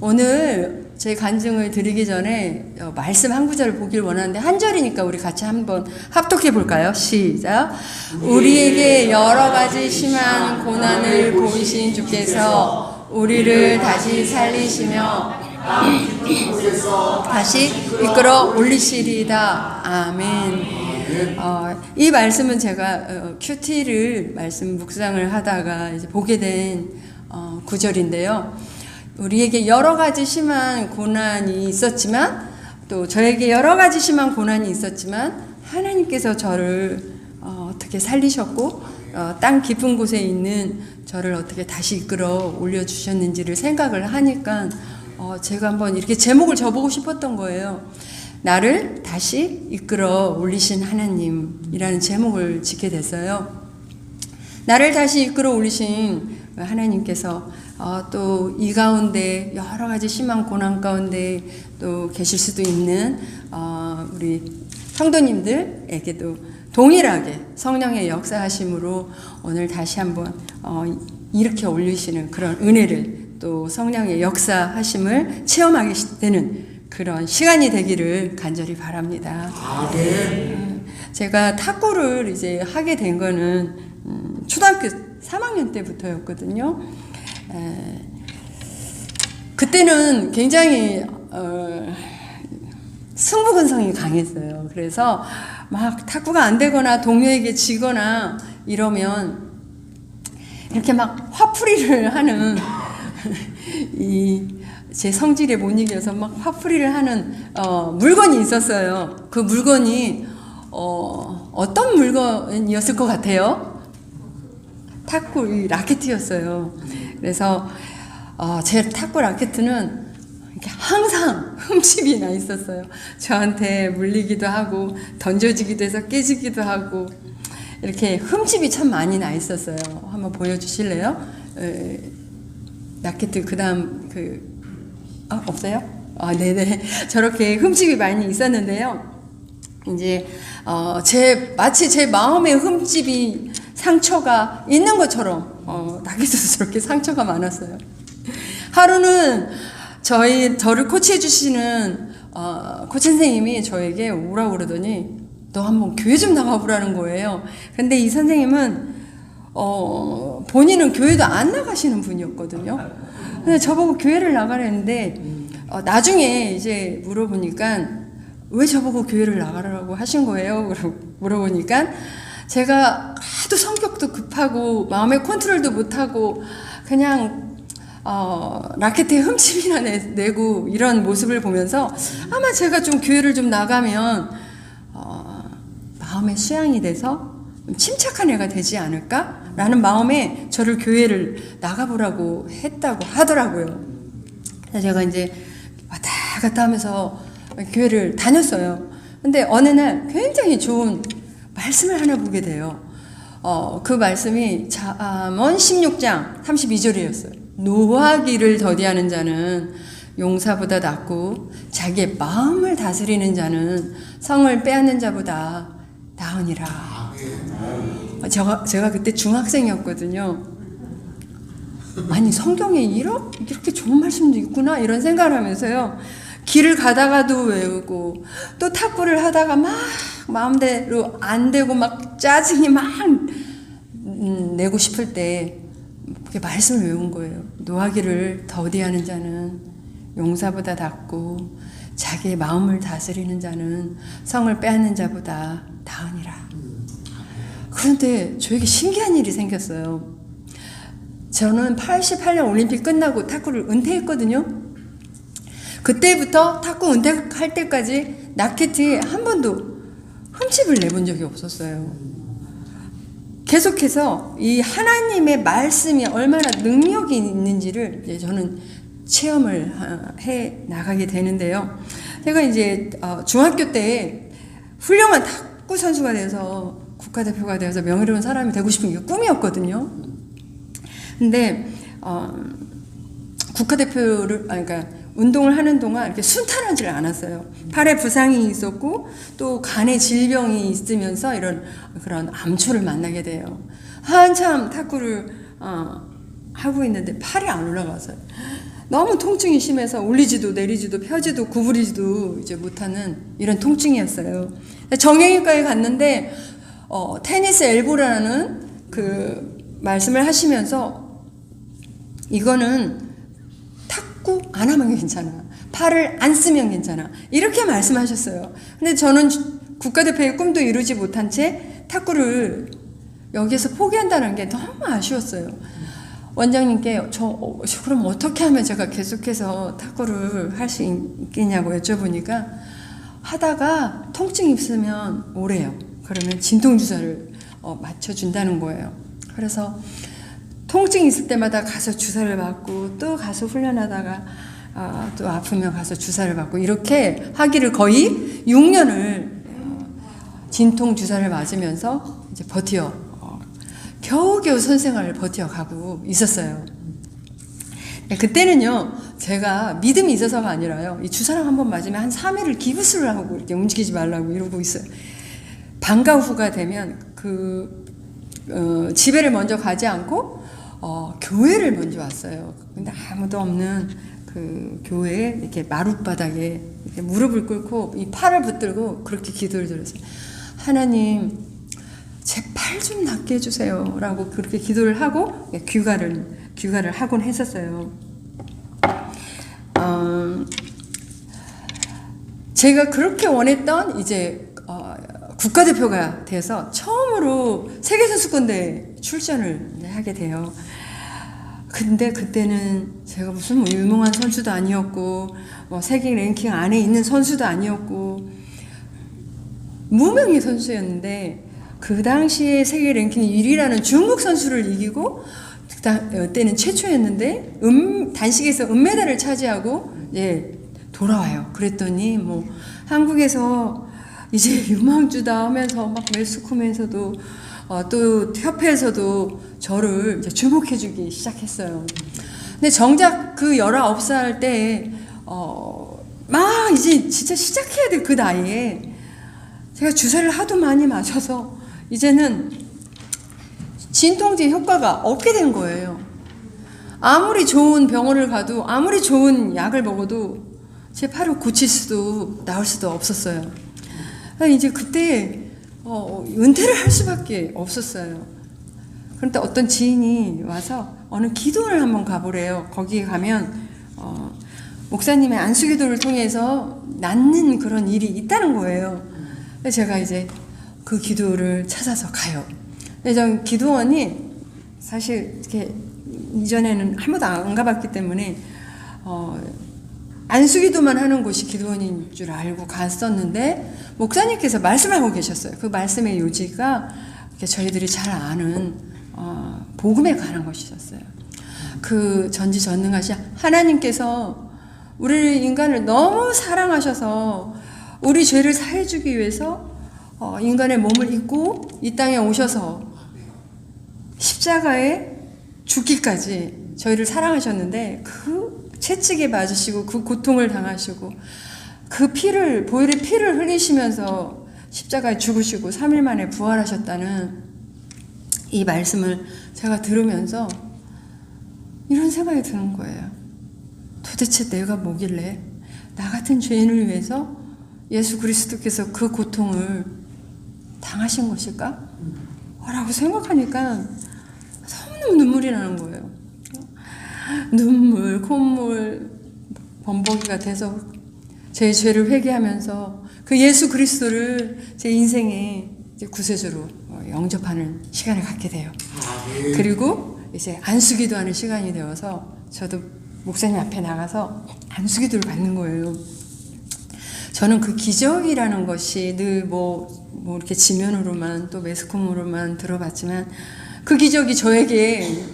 오늘 제 간증을 드리기 전에 말씀 한 구절을 보길 원하는데 한 절이니까 우리 같이 한번 합독해 볼까요? 시작. 우리에게 여러 가지 심한 고난을 보이신 주께서 우리를 다시 살리시며 다시 이끌어 올리시리이다. 아멘. 이 말씀은 제가 큐티를 말씀 묵상을 하다가 이제 보게 된 구절인데요. 우리에게 여러 가지 심한 고난이 있었지만 또 저에게 여러 가지 심한 고난이 있었지만 하나님께서 저를 어떻게 살리셨고 땅 깊은 곳에 있는 저를 어떻게 다시 이끌어 올려주셨는지를 생각을 하니까 제가 한번 이렇게 제목을 줘보고 싶었던 거예요. 나를 다시 이끌어 올리신 하나님이라는 제목을 짓게 됐어요. 나를 다시 이끌어 올리신 하나님께서 또 이 가운데 여러 가지 심한 고난 가운데 또 계실 수도 있는 우리 성도님들에게도 동일하게 성령의 역사하심으로 오늘 다시 한번 일으켜 올리시는 그런 은혜를 또 성령의 역사하심을 체험하게 되는 그런 시간이 되기를 간절히 바랍니다. 제가 탁구를 이제 하게 된 거는 초등학교 3학년 때부터였거든요. 그때는 굉장히 승부근성이 강했어요. 그래서 막 탁구가 안 되거나 동료에게 지거나 이러면 이렇게 막 화풀이를 하는 제 성질에 못 이겨서 막 화풀이를 하는 물건이 있었어요. 그 물건이 어떤 물건이었을 것 같아요? 탁구 라켓이었어요. 그래서 제 탁구 라켓은 이렇게 항상 흠집이 나 있었어요. 저한테 물리기도 하고 던져지기도 해서 깨지기도 하고 이렇게 흠집이 참 많이 나 있었어요. 한번 보여주실래요? 라켓 그다음 없어요? 네네. 저렇게 흠집이 많이 있었는데요. 이제 마치 제 마음에 흠집이 상처가 있는 것처럼 라켓에서 저렇게 상처가 많았어요. 하루는 저를 코치해 주시는 코치 선생님이 저에게 오라고 그러더니 너 한번 교회 좀 나가보라는 거예요. 근데 이 선생님은 본인은 교회도 안 나가시는 분이었거든요. 근데 저보고 교회를 나가라는데 나중에 이제 물어보니까 왜 저보고 교회를 나가라고 하신 거예요? 물어보니까 제가 하도 성격도 급하고 마음의 컨트롤도 못하고 그냥 라켓에 흠집이나 내고 이런 모습을 보면서 아마 제가 좀 교회를 좀 나가면 마음의 수양이 돼서 침착한 애가 되지 않을까? 라는 마음에 저를 교회를 나가보라고 했다고 하더라고요. 그래서 제가 이제 왔다 갔다 하면서 교회를 다녔어요. 근데 어느 날 굉장히 좋은 말씀을 하나 보게 돼요. 그 말씀이 잠언 16장 32절이었어요. 노하기를 더디하는 자는 용사보다 낫고 자기의 마음을 다스리는 자는 성을 빼앗는 자보다 나으니라. 제가 그때 중학생이었거든요. 아니 성경에 이렇게 좋은 말씀도 있구나 이런 생각을 하면서요. 길을 가다가도 외우고 또 탁구를 하다가 막 마음대로 안 되고 막 짜증이 막 내고 싶을 때 그렇게 말씀을 외운 거예요. 노하기를 더디하는 자는 용사보다 낫고 자기의 마음을 다스리는 자는 성을 빼앗는 자보다 나으니라. 그런데 저에게 신기한 일이 생겼어요. 저는 88년 올림픽 끝나고 탁구를 은퇴했거든요. 그때부터 탁구 은퇴할 때까지 라켓에 한 번도 흠집을 내본 적이 없었어요. 계속해서 이 하나님의 말씀이 얼마나 능력이 있는지를 이제 저는 체험을 해 나가게 되는데요. 제가 이제 중학교 때 훌륭한 탁구 선수가 돼서 국가대표가 되어서 명예로운 사람이 되고 싶은 게 꿈이었거든요. 근데 국가대표를 그러니까 운동을 하는 동안 이렇게 순탄하지를 않았어요. 팔에 부상이 있었고 또 간에 질병이 있으면서 이런 그런 암초를 만나게 돼요. 한참 탁구를 하고 있는데 팔이 안 올라가서요. 너무 통증이 심해서 올리지도 내리지도 펴지도 구부리지도 이제 못하는 이런 통증이었어요. 정형외과에 갔는데 테니스 엘보라는 그 말씀을 하시면서 이거는 탁구 안 하면 괜찮아. 팔을 안 쓰면 괜찮아. 이렇게 말씀하셨어요. 근데 저는 국가대표의 꿈도 이루지 못한 채 탁구를 여기서 포기한다는 게 너무 아쉬웠어요. 원장님께 그럼 어떻게 하면 제가 계속해서 탁구를 할 수 있겠냐고 여쭤보니까 하다가 통증이 있으면 오래요. 그러면 진통주사를 맞춰준다는 거예요. 그래서 통증이 있을 때마다 가서 주사를 맞고 또 가서 훈련하다가 또 아프면 가서 주사를 맞고 이렇게 하기를 거의 6년을 진통주사를 맞으면서 이제 겨우겨우 선생활을 버텨가고 있었어요. 그때는요, 제가 믿음이 있어서가 아니라요, 이 주사를 한번 맞으면 한 3일을 기부스를 하고 이렇게 움직이지 말라고 이러고 있어요. 방과 후가 되면 집에를 먼저 가지 않고, 교회를 먼저 왔어요. 근데 아무도 없는 그 교회에 이렇게 마룻바닥에 이렇게 무릎을 꿇고 이 팔을 붙들고 그렇게 기도를 드렸어요. 하나님, 제 팔 좀 낫게 해주세요. 라고 그렇게 기도를 하고 귀가를 하곤 했었어요. 제가 그렇게 원했던 이제 국가대표가 돼서 처음으로 세계선수권대회 출전을 하게 돼요. 근데 그때는 제가 무슨 뭐 유명한 선수도 아니었고 세계 랭킹 안에 있는 선수도 아니었고 무명의 선수였는데 그 당시에 세계 랭킹 1위라는 중국 선수를 이기고 그때는 최초였는데 단식에서 은메달을 차지하고 돌아와요. 그랬더니 뭐 한국에서 이제 유망주다 하면서 막 매스컴에서도 또 협회에서도 저를 이제 주목해주기 시작했어요. 근데 정작 그 19살 때 막 이제 진짜 시작해야 될 그 나이에 제가 주사를 하도 많이 맞아서 이제는 진통제 효과가 없게 된 거예요. 아무리 좋은 병원을 가도 아무리 좋은 약을 먹어도 제 팔을 고칠 수도 나을 수도 없었어요. 이제 그때 은퇴를 할 수밖에 없었어요. 그런데 어떤 지인이 와서 어느 기도를 한번 가보래요. 거기에 가면 목사님의 안수기도를 통해서 낫는 그런 일이 있다는 거예요. 제가 이제 그 기도를 찾아서 가요. 근데 전 기도원이 사실 이렇게 이전에는 한 번도 안 가봤기 때문에 안수기도만 하는 곳이 기도원인 줄 알고 갔었는데 목사님께서 말씀하고 계셨어요. 그 말씀의 요지가 저희들이 잘 아는 복음에 관한 것이었어요. 그 전지전능하신 하나님께서 우리 인간을 너무 사랑하셔서 우리 죄를 사해주기 위해서 인간의 몸을 입고 이 땅에 오셔서 십자가에 죽기까지 저희를 사랑하셨는데 그 채찍에 맞으시고 그 고통을 당하시고 그 보혈의 피를 흘리시면서 십자가에 죽으시고 3일 만에 부활하셨다는 이 말씀을 제가 들으면서 이런 생각이 드는 거예요. 도대체 내가 뭐길래 나 같은 죄인을 위해서 예수 그리스도께서 그 고통을 당하신 것일까? 라고 생각하니까 너무 눈물이 나는 거예요. 눈물, 콧물, 범벅이가 돼서 제 죄를 회개하면서 그 예수 그리스도를 제 인생의 이제 구세주로 영접하는 시간을 갖게 돼요. 그리고 이제 안수기도 하는 시간이 되어서 저도 목사님 앞에 나가서 안수기도를 받는 거예요. 저는 그 기적이라는 것이 늘 뭐 이렇게 지면으로만 또 매스컴으로만 들어봤지만 그 기적이 저에게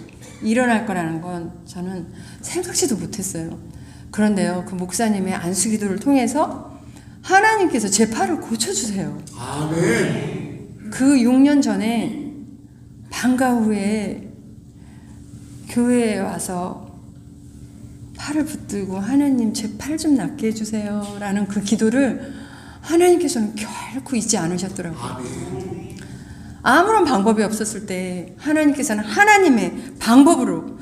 일어날 거라는 건 저는 생각지도 못했어요. 그런데요, 그 목사님의 안수기도를 통해서 하나님께서 제 팔을 고쳐주세요. 아멘. 그 6년 전에 방과 후에 교회에 와서 팔을 붙들고 하나님 제 팔 좀 낫게 해주세요 라는 그 기도를 하나님께서는 결코 잊지 않으셨더라고요. 아멘. 아무런 방법이 없었을 때 하나님께서는 하나님의 방법으로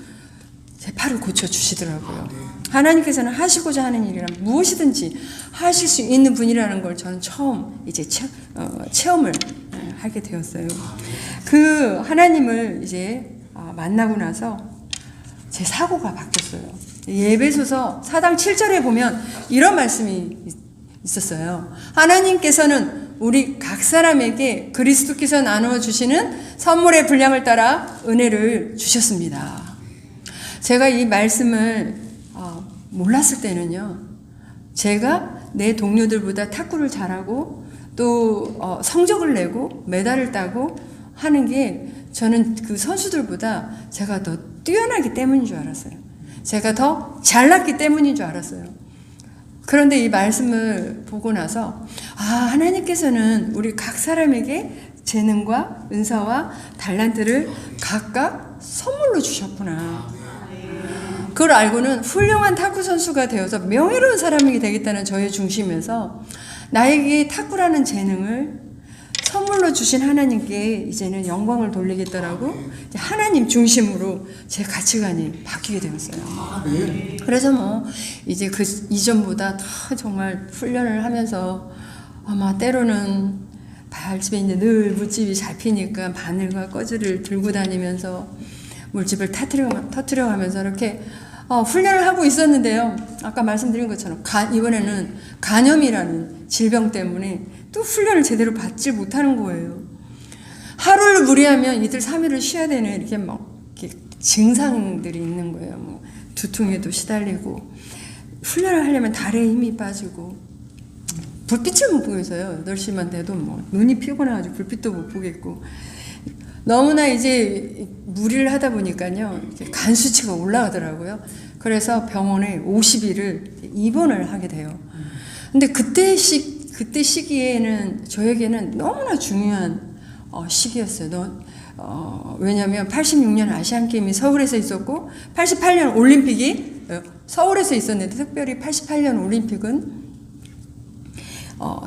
제 팔을 고쳐주시더라고요. 하나님께서는 하시고자 하는 일이란 무엇이든지 하실 수 있는 분이라는 걸 저는 처음 이제 체험을 하게 되었어요. 그 하나님을 이제 만나고 나서 제 사고가 바뀌었어요. 예배소서 4장 7절에 보면 이런 말씀이 있었어요. 하나님께서는 우리 각 사람에게 그리스도께서 나누어 주시는 선물의 분량을 따라 은혜를 주셨습니다. 제가 이 말씀을 몰랐을 때는요, 제가 내 동료들보다 탁구를 잘하고 또 성적을 내고 메달을 따고 하는 게 저는 그 선수들보다 제가 더 뛰어나기 때문인 줄 알았어요. 제가 더 잘났기 때문인 줄 알았어요. 그런데 이 말씀을 보고 나서 하나님께서는 우리 각 사람에게 재능과 은사와 달란트를 각각 선물로 주셨구나. 그걸 알고는 훌륭한 탁구 선수가 되어서 명예로운 사람이 되겠다는 저의 중심에서 나에게 탁구라는 재능을 선물로 주신 하나님께 이제는 영광을 돌리겠다라고 하나님 중심으로 제 가치관이 바뀌게 되었어요. 그래서 이제 그 이전보다 더 정말 훈련을 하면서 아마 때로는 발집에 이제 늘 물집이 잡히니까 바늘과 꺼즈를 들고 다니면서 물집을 터뜨려 가면서 이렇게 훈련을 하고 있었는데요. 아까 말씀드린 것처럼 이번에는 간염이라는 질병 때문에 또 훈련을 제대로 받지 못하는 거예요. 하루를 무리하면 이틀 3일을 쉬어야 되는 이렇게 증상들이 있는 거예요. 두통에도 시달리고 훈련을 하려면 다리에 힘이 빠지고 불빛을 못 보겠어요. 8시만 돼도 눈이 피곤해가지고 불빛도 못 보겠고 너무나 이제 무리를 하다 보니까요, 간 수치가 올라가더라고요. 그래서 병원에 50일을 입원을 하게 돼요. 근데 그때 시기에는 저에게는 너무나 중요한 시기였어요. 왜냐하면 86년 아시안게임이 서울에서 있었고 88년 올림픽이 서울에서 있었는데 특별히 88년 올림픽은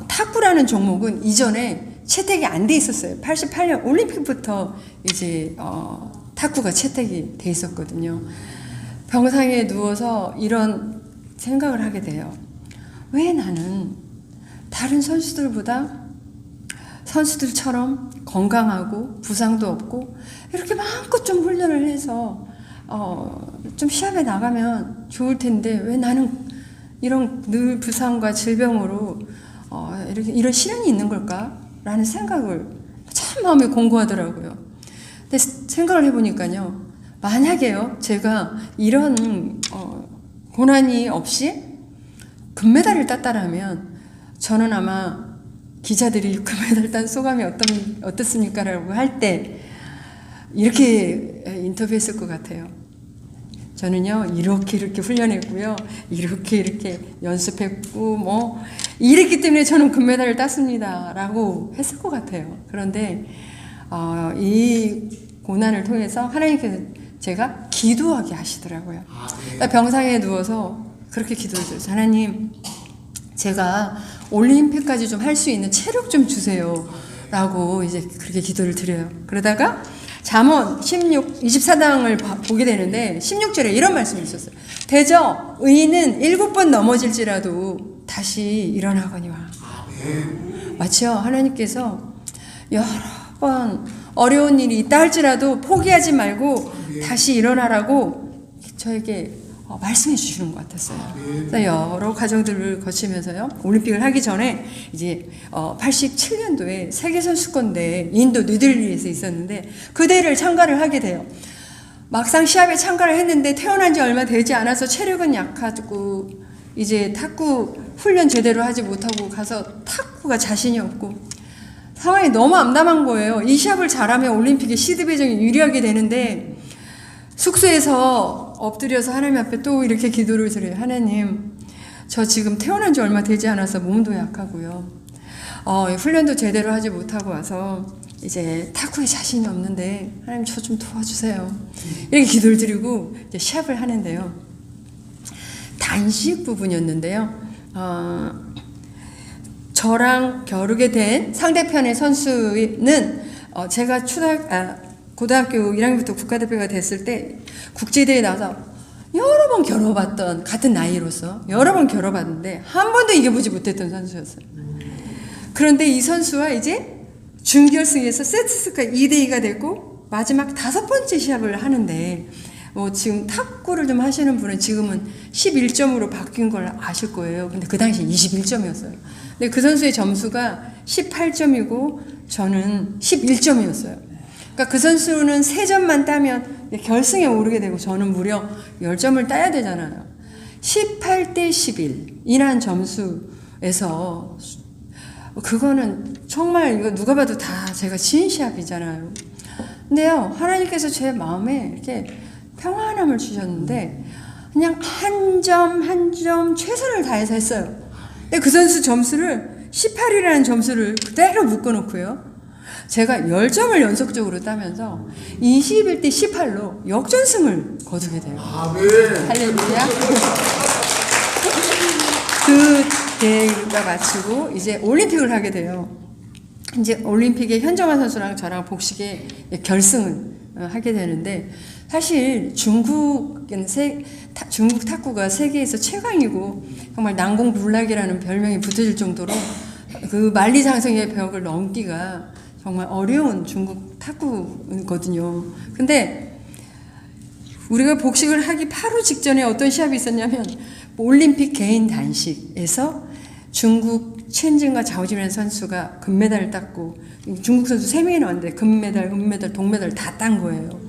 탁구라는 종목은 이전에 채택이 안 돼 있었어요. 88년 올림픽부터 이제 탁구가 채택이 돼 있었거든요. 병상에 누워서 이런 생각을 하게 돼요. 왜 나는 다른 선수들처럼 건강하고 부상도 없고 이렇게 마음껏 좀 훈련을 해서 좀 시합에 나가면 좋을 텐데 왜 나는 이런 늘 부상과 질병으로 이런 시련이 있는 걸까? 라는 생각을 참 마음에 공고하더라고요. 근데 생각을 해보니까요, 만약에요, 제가 이런 고난이 없이 금메달을 땄다라면 저는 아마 기자들이 금메달 딴 소감이 어떻습니까? 라고 할 때 이렇게 인터뷰했을 것 같아요. 저는요, 이렇게 훈련했고요, 이렇게 연습했고, 이랬기 때문에 저는 금메달을 땄습니다. 라고 했을 것 같아요. 그런데, 이 고난을 통해서 하나님께서 제가 기도하게 하시더라고요. 그러니까 병상에 누워서 그렇게 기도를 드렸어요. 하나님, 제가 올림픽까지 좀 할 수 있는 체력 좀 주세요. 라고 이제 그렇게 기도를 드려요. 그러다가 잠언 24장을 보게 되는데 16절에 이런 말씀이 있었어요. 대저 의인은 7번 넘어질지라도 다시 일어나거니와. 마치요, 하나님께서 여러 번 어려운 일이 있다 할지라도 포기하지 말고 다시 일어나라고 저에게 말씀해 주시는 것 같았어요. 그래서 여러 과정들을 거치면서요, 올림픽을 하기 전에 이제 87년도에 세계선수권대회 인도 뉴델리에서 있었는데 그 대회를 참가를 하게 돼요. 막상 시합에 참가를 했는데 태어난 지 얼마 되지 않아서 체력은 약하고 이제 탁구 훈련 제대로 하지 못하고 가서 탁구가 자신이 없고 상황이 너무 암담한 거예요. 이 시합을 잘하면 올림픽에 시드 배정이 유리하게 되는데 숙소에서 엎드려서 하나님 앞에 또 이렇게 기도를 드려요. 하나님, 저 지금 태어난 지 얼마 되지 않아서 몸도 약하고요. 훈련도 제대로 하지 못하고 와서 이제 탁구에 자신이 없는데 하나님 저 좀 도와주세요. 이렇게 기도를 드리고 이제 시합을 하는데요. 단식 부분이었는데요. 저랑 겨루게 된 상대편의 선수는 제가 고등학교 1학년부터 국가대표가 됐을 때 국제대회에 나가서 여러 번 겨뤄봤던, 같은 나이로서 여러 번 겨뤄봤는데 한 번도 이겨보지 못했던 선수였어요. 그런데 이 선수와 이제 준결승에서 세트스가 2대2가 되고 마지막 5번째 시합을 하는데, 지금 탁구를 좀 하시는 분은 지금은 11점으로 바뀐 걸 아실 거예요. 근데 그 당시 21점이었어요. 근데 그 선수의 점수가 18점이고 저는 11점이었어요. 그러니까 그 선수는 3점만 따면 결승에 오르게 되고 저는 무려 10점을 따야 되잖아요. 18대 11 이란 점수에서 그거는 정말 이거 누가 봐도 다 제가 지은 시합이잖아요. 근데요, 하나님께서 제 마음에 이렇게 평안함을 주셨는데 그냥 한 점 한 점 최선을 다해서 했어요. 근데 그 선수 점수를 18이라는 점수를 그대로 묶어놓고요, 제가 10점을 연속적으로 따면서 21대 18로 역전승을 거두게 돼요. 할렐루야. 그 대회가 마치고 이제 올림픽을 하게 돼요. 이제 올림픽에 현정아 선수랑 저랑 복식에 결승을 하게 되는데, 사실 중국은 중국 탁구가 세계에서 최강이고 정말 난공불락이라는 별명이 붙어질 정도로 그 만리장성의 벽을 넘기가 정말 어려운 중국 탁구거든요. 근데 우리가 복식을 하기 바로 직전에 어떤 시합이 있었냐면, 올림픽 개인 단식에서 중국 첸진과 자오지민 선수가 금메달을 땄고, 중국 선수 3명이 나왔는데 금메달, 은메달, 동메달 다 딴 거예요.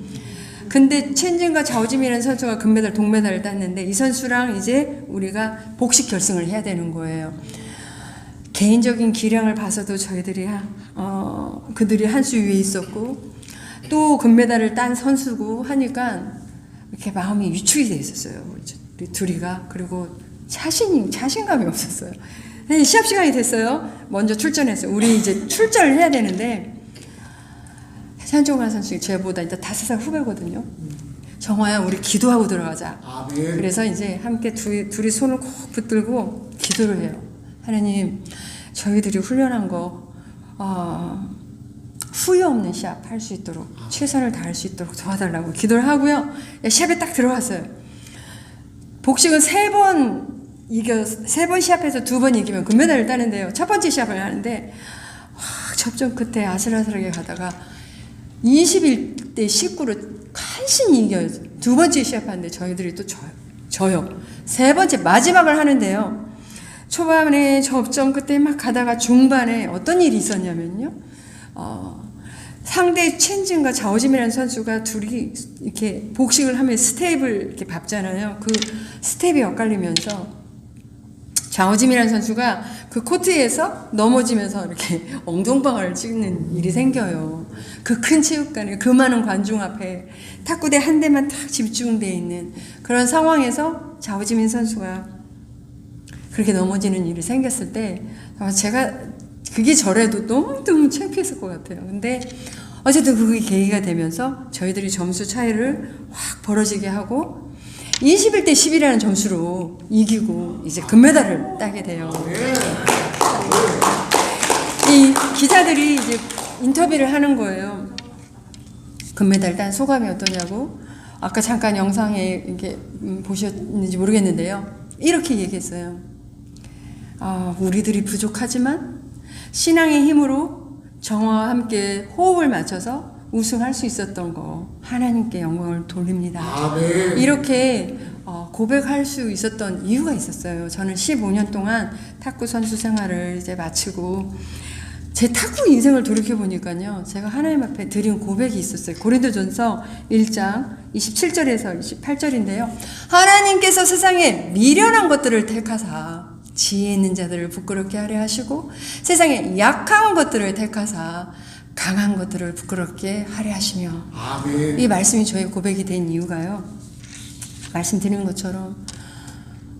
근데 첸진과 자오지민 선수가 금메달, 동메달을 땄는데 이 선수랑 이제 우리가 복식 결승을 해야 되는 거예요. 개인적인 기량을 봐서도 저희들이 그들이 한 수 위에 있었고 또 금메달을 딴 선수고 하니까 이렇게 마음이 위축이 돼 있었어요. 우리 둘이가. 그리고 자신감이 없었어요. 시합 시간이 됐어요. 먼저 출전했어요. 우리 이제 출전을 해야 되는데, 현정아 선수 저보다 이제 5살 후배거든요. 정화야, 우리 기도하고 들어가자. 그래서 이제 함께 둘이 손을 꼭 붙들고 기도를 해요. 하나님, 저희들이 훈련한 거 후회 없는 시합 할 수 있도록, 최선을 다할 수 있도록 도와달라고 기도를 하고요. 시합에 딱 들어갔어요. 복식은 3번 시합해서 2번 이기면 금메달을 따는데요. 첫 번째 시합을 하는데 접전 끝에 아슬아슬하게 가다가 21대 19로 간신히 이겨요. 2번째 시합하는데 저희들이 또 져요. 3번째 마지막을 하는데요. 초반에 접전 끝에 막 가다가 중반에 어떤 일이 있었냐면요. 상대 첸진과 자오짐이라는 선수가 둘이 이렇게 복식을 하면 스텝을 이렇게 밟잖아요. 그 스텝이 엇갈리면서 자오짐이라는 선수가 그 코트에서 넘어지면서 이렇게 엉덩방아를 찍는 일이 생겨요. 그 큰 체육관에 그 많은 관중 앞에 탁구대 한 대만 딱 집중되어 있는 그런 상황에서 자오지민 선수가 그렇게 넘어지는 일이 생겼을 때 제가 그게 저래도 너무너무 창피했을 것 같아요. 근데 어쨌든 그게 계기가 되면서 저희들이 점수 차이를 확 벌어지게 하고 21대 10이라는 점수로 이기고 이제 금메달을 따게 돼요. 이 기자들이 이제 인터뷰를 하는 거예요. 금메달 딴 소감이 어떠냐고. 아까 잠깐 영상에 이렇게 보셨는지 모르겠는데요. 이렇게 얘기했어요. 우리들이 부족하지만 신앙의 힘으로 정화와 함께 호흡을 맞춰서 우승할 수 있었던 거 하나님께 영광을 돌립니다. 이렇게 고백할 수 있었던 이유가 있었어요. 저는 15년 동안 탁구 선수 생활을 이제 마치고 제 탁구 인생을 돌이켜보니까요, 제가 하나님 앞에 드린 고백이 있었어요. 고린도전서 1장 27절에서 28절인데요. 하나님께서 세상에 미련한 것들을 택하사 지혜 있는 자들을 부끄럽게 하려 하시고 세상에 약한 것들을 택하사 강한 것들을 부끄럽게 하려 하시며. 아멘. 이 말씀이 저의 고백이 된 이유가요, 말씀드린 것처럼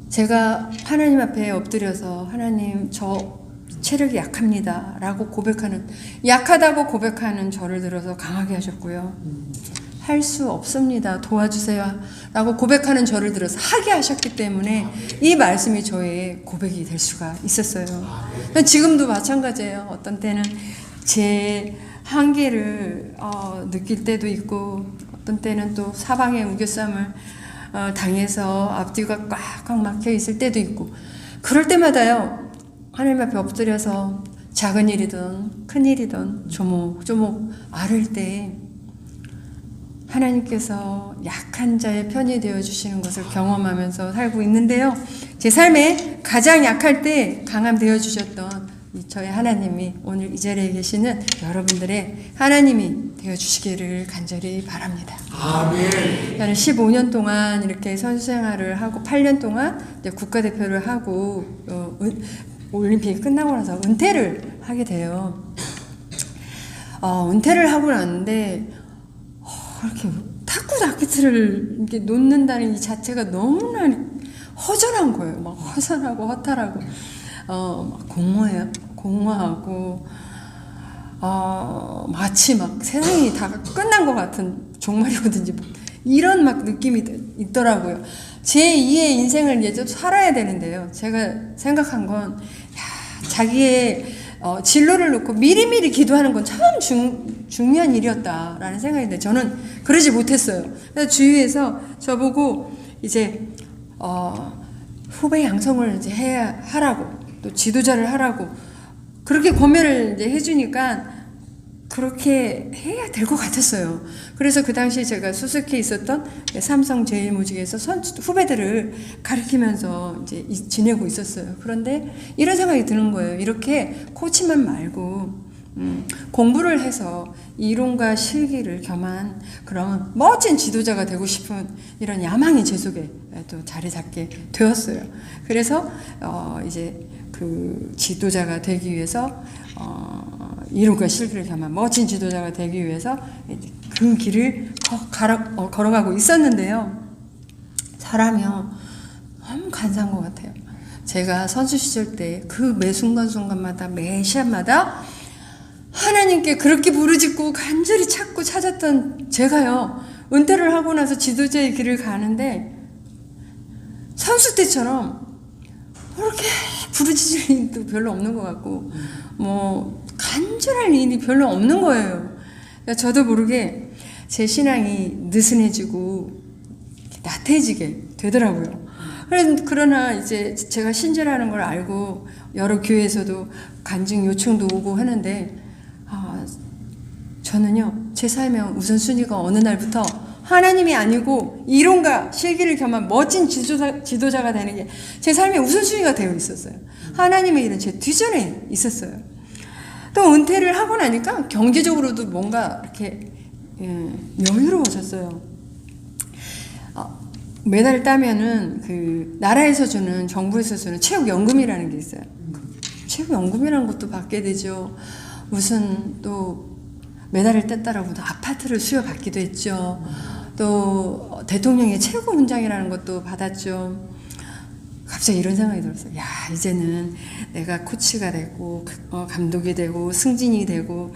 제가 하나님 앞에 엎드려서 하나님 저 체력이 약합니다 라고 고백하는, 약하다고 고백하는 저를 들어서 강하게 하셨고요, 할 수 없습니다 도와주세요 라고 고백하는 저를 들어서 하게 하셨기 때문에 이 말씀이 저의 고백이 될 수가 있었어요. 지금도 마찬가지예요. 어떤 때는 제 한계를 느낄 때도 있고 어떤 때는 또 사방의 우겨쌈을 당해서 앞뒤가 꽉꽉 막혀 있을 때도 있고, 그럴 때마다요, 하나님 앞에 엎드려서 작은 일이든 큰 일이든 조목조목 앓을 때 하나님께서 약한 자의 편이 되어주시는 것을 경험하면서 살고 있는데요. 제 삶에 가장 약할 때 강함 되어주셨던 저의 하나님이 오늘 이 자리에 계시는 여러분들의 하나님이 되어주시기를 간절히 바랍니다. 아멘. 저는 15년 동안 이렇게 선수 생활을 하고 8년 동안 이제 국가대표를 하고 올림픽이 끝나고 나서 은퇴를 하게 돼요. 은퇴를 하고 났는데 이렇게 탁구 라켓을 이렇게 놓는다는 이 자체가 너무나 허전한 거예요. 막 허전하고 허탈하고 막 공허하고 마치 막 세상이 다 끝난 것 같은 종말이거든요. 이런 막 느낌이 있더라고요. 제2의 인생을 이제 좀 살아야 되는데요. 제가 생각한 건 자기의 진로를 놓고 미리미리 기도하는 건 참 중요한 일이었다라는 생각인데 저는 그러지 못했어요. 그래서 주위에서 저보고 이제 후배 양성을 이제 하라고 또 지도자를 하라고 그렇게 권면을 이제 해주니까 그렇게 해야 될 것 같았어요. 그래서 그 당시에 제가 수석해 있었던 삼성 제일모직에서 후배들을 가르치면서 이제 지내고 있었어요. 그런데 이런 생각이 드는 거예요. 이렇게 코치만 말고 공부를 해서 이론과 실기를 겸한 그런 멋진 지도자가 되고 싶은 이런 야망이 제 속에 또 자리 잡게 되었어요. 그래서 이제 그 지도자가 되기 위해서 이론과 실기를 겸한 멋진 지도자가 되기 위해서 그 길을 걸어가고 있었는데요. 사람이요 너무 간사한 것 같아요. 제가 선수 시절 때 그 매 순간순간마다 매 시합마다 하나님께 그렇게 부르짖고 간절히 찾았던 제가요 은퇴를 하고 나서 지도자의 길을 가는데 선수 때처럼 그렇게 부르짖을 일도 별로 없는 것 같고 뭐 간절할 일이 별로 없는 거예요. 저도 모르게 제 신앙이 느슨해지고 나태해지게 되더라고요. 그러나 이제 제가 신절하는 걸 알고 여러 교회에서도 간증 요청도 오고 하는데 저는요 제 삶의 우선순위가 어느 날부터 하나님이 아니고 이론과 실기를 겸한 멋진 지도자가 되는 게 제 삶의 우선순위가 되어 있었어요. 하나님의 일은 제 뒤전에 있었어요. 또 은퇴를 하고 나니까 경제적으로도 뭔가 이렇게 여유로워졌어요. 매달 따면은 그 나라에서 주는 정부에서 주는 체육연금이라는 게 있어요. 체육연금이라는 것도 받게 되죠. 무슨 또 메달을 땄다라고 아파트를 수여받기도 했죠. 또 대통령의 최고 훈장이라는 것도 받았죠. 갑자기 이런 생각이 들었어요. 야, 이제는 내가 코치가 되고 감독이 되고 승진이 되고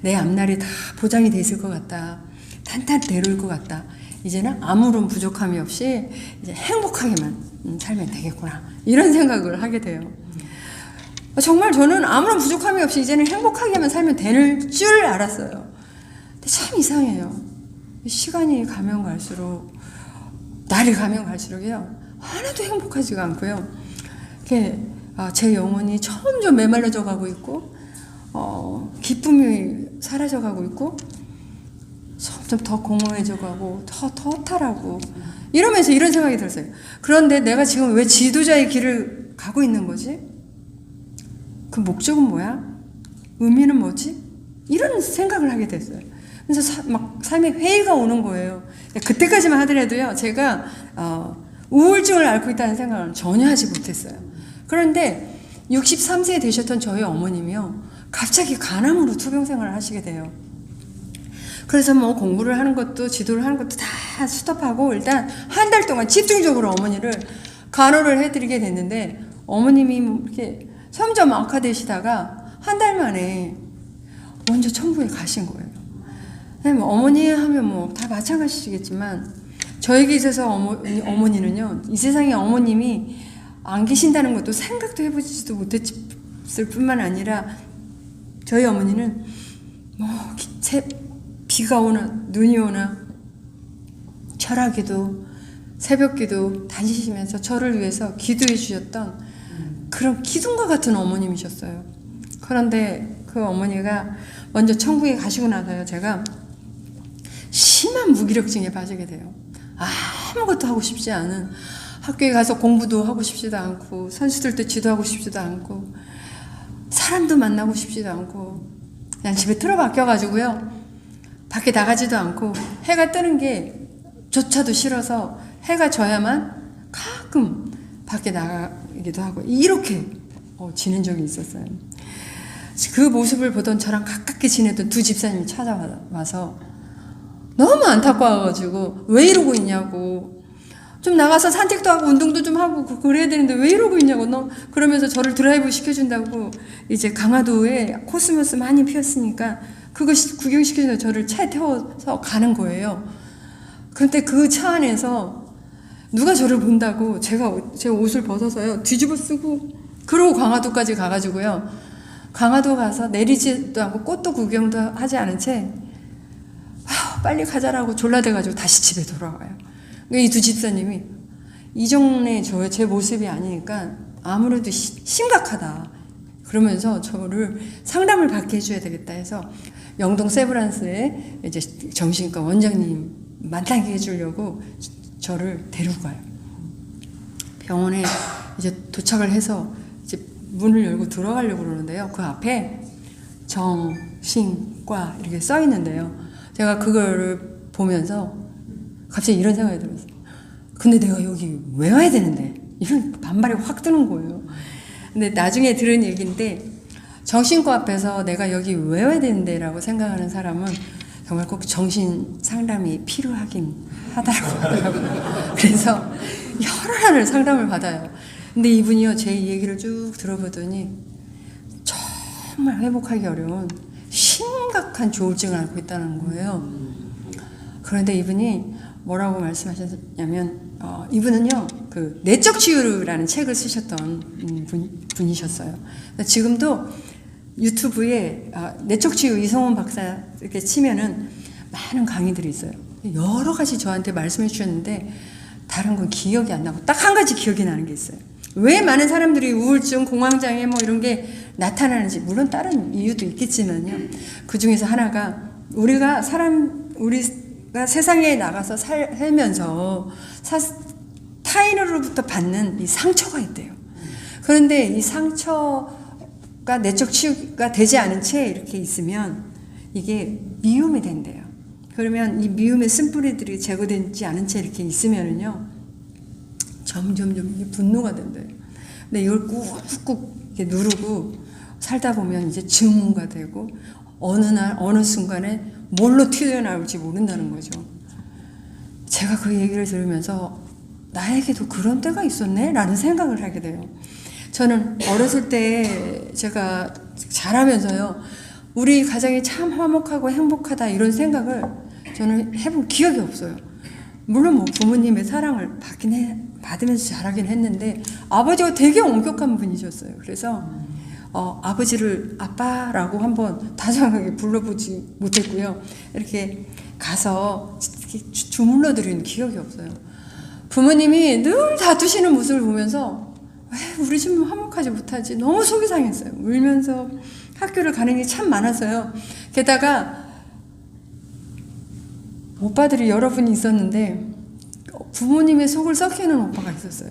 내 앞날이 다 보장이 돼 있을 것 같다. 탄탄대로일 것 같다. 이제는 아무런 부족함이 없이 이제 행복하게만 살면 되겠구나. 이런 생각을 하게 돼요. 정말 저는 아무런 부족함이 없이 이제는 행복하게만 살면 될 줄 알았어요. 근데 참 이상해요. 시간이 가면 갈수록, 날이 가면 갈수록요, 하나도 행복하지가 않고요. 제 영혼이 점점 메말라져 가고 있고, 기쁨이 사라져 가고 있고, 점점 더 공허해져 가고, 더 허탈하고, 이러면서 이런 생각이 들었어요. 그런데 내가 지금 왜 지도자의 길을 가고 있는 거지? 그 목적은 뭐야? 의미는 뭐지? 이런 생각을 하게 됐어요. 그래서 막 삶에 회의가 오는 거예요. 그때까지만 하더라도요, 제가 우울증을 앓고 있다는 생각을 전혀 하지 못했어요. 그런데 63세 되셨던 저희 어머님이요, 갑자기 간암으로 투병 생활을 하시게 돼요. 그래서 뭐 공부를 하는 것도 지도를 하는 것도 다 스톱하고 일단 한 달 동안 집중적으로 어머니를 간호를 해드리게 됐는데, 어머님이 이렇게 점점 악화되시다가 한 달 만에 먼저 천국에 가신 거예요. 어머니 하면 뭐 다 마찬가지시겠지만 저에게 있어서 어머니는요, 이 세상에 어머님이 안 계신다는 것도 생각도 해보지도 못했을 뿐만 아니라 저희 어머니는 뭐 비가 오나 눈이 오나 철학에도 새벽기도 다니시면서 저를 위해서 기도해 주셨던 그런 기둥과 같은 어머님이셨어요. 그런데 그 어머니가 먼저 천국에 가시고 나서요, 제가 심한 무기력증에 빠지게 돼요. 아무것도 하고 싶지 않은, 학교에 가서 공부도 하고 싶지도 않고, 선수들도 지도하고 싶지도 않고, 사람도 만나고 싶지도 않고, 그냥 집에 틀어박혀가지고요, 밖에 나가지도 않고, 해가 뜨는 게 조차도 싫어서 해가 져야만 가끔 밖에 나가기도 하고, 이렇게 지낸 적이 있었어요. 그 모습을 보던 저랑 가깝게 지내던 두 집사님이 찾아와서 너무 안타까워가지고 왜 이러고 있냐고, 좀 나가서 산책도 하고 운동도 좀 하고 그래야 되는데 왜 이러고 있냐고, 그러면서 저를 드라이브 시켜준다고, 이제 강화도에 코스모스 많이 피었으니까 그거 구경시켜서 저를 차에 태워서 가는 거예요. 그런데 그 차 안에서 누가 저를 본다고 제가 제 옷을 벗어서요, 뒤집어 쓰고, 그러고 강화도까지 가가지고요, 강화도 가서 내리지도 않고 꽃도 구경도 하지 않은 채 빨리 가자라고 졸라대가지고 다시 집에 돌아와요. 이 두 집사님이 이전에 제 모습이 아니니까 아무래도 심각하다 그러면서 저를 상담을 받게 해줘야 되겠다 해서 영동 세브란스에 이제 정신과 원장님 만나게 해주려고 저를 데리고 가요. 병원에 이제 도착을 해서 이제 문을 열고 들어가려고 그러는데요, 그 앞에 정신과 이렇게 써 있는데요, 제가 그거를 보면서 갑자기 이런 생각이 들었어요. 근데 내가 여기 왜 와야 되는데? 이런 반발이 확 드는 거예요. 근데 나중에 들은 얘기인데, 정신과 앞에서 내가 여기 왜 와야 되는데? 라고 생각하는 사람은 정말 꼭 정신 상담이 필요하긴 하더라고요. 그래서 여러 날을 상담을 받아요. 근데 이분이요, 제 얘기를 쭉 들어보더니 정말 회복하기 어려운 심각한 조울증을 앓고 있다는 거예요. 그런데 이분이 뭐라고 말씀하셨냐면, 이분은요, 그 내적 치유라는 책을 쓰셨던 분이셨어요. 지금도 유튜브에 내적 치유 이성훈 박사 이렇게 치면은 많은 강의들이 있어요. 여러 가지 저한테 말씀해 주셨는데 다른 건 기억이 안 나고 딱 한 가지 기억이 나는 게 있어요. 왜 많은 사람들이 우울증, 공황장애 뭐 이런 게 나타나는지, 물론 다른 이유도 있겠지만요, 그 중에서 하나가 우리가 세상에 나가서 살면서 타인으로부터 받는 이 상처가 있대요. 그런데 이 상처가 내적 치유가 되지 않은 채 이렇게 있으면 이게 미움이 된대요. 그러면 이 미움의 쓴뿌리들이 제거되지 않은 채 이렇게 있으면은요, 점점 이게 분노가 된대요. 근데 이걸 꾹꾹 이렇게 누르고 살다 보면 이제 증오가 되고, 어느 순간에 뭘로 튀어나올지 모른다는 거죠. 제가 그 얘기를 들으면서 나에게도 그런 때가 있었네? 라는 생각을 하게 돼요. 저는 어렸을 때 제가 자라면서요, 우리 가정이 참 화목하고 행복하다 이런 생각을 저는 해본 기억이 없어요. 물론 뭐 부모님의 사랑을 받으면서 자라긴 했는데 아버지가 되게 엄격한 분이셨어요. 그래서 아버지를 아빠라고 한번 다정하게 불러보지 못했고요. 이렇게 가서 주물러 드리는 기억이 없어요. 부모님이 늘 다투시는 모습을 보면서 왜 우리 집은 화목하지 못하지? 너무 속이 상했어요. 울면서 학교를 가는 게 참 많아서요. 게다가 오빠들이 여러 분이 있었는데 부모님의 속을 썩히는 오빠가 있었어요.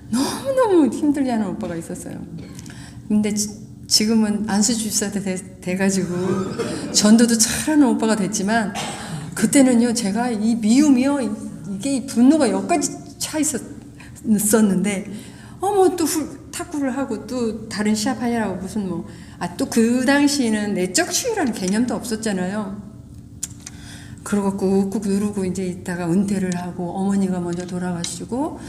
너무너무 힘들게 하는 오빠가 있었어요. 근데 지금은 안수주사 돼가지고 전도도 잘하는 오빠가 됐지만, 그때는요, 제가 이 미움이요, 이게 분노가 여기까지 차 있었는데, 뭐 또 탁구를 하고 또 다른 시합하냐라고 무슨 또 그 당시에는 내적 치유라는 개념도 없었잖아요. 그러고 꾹꾹 누르고 이제 있다가 은퇴를 하고 어머니가 먼저 돌아가시고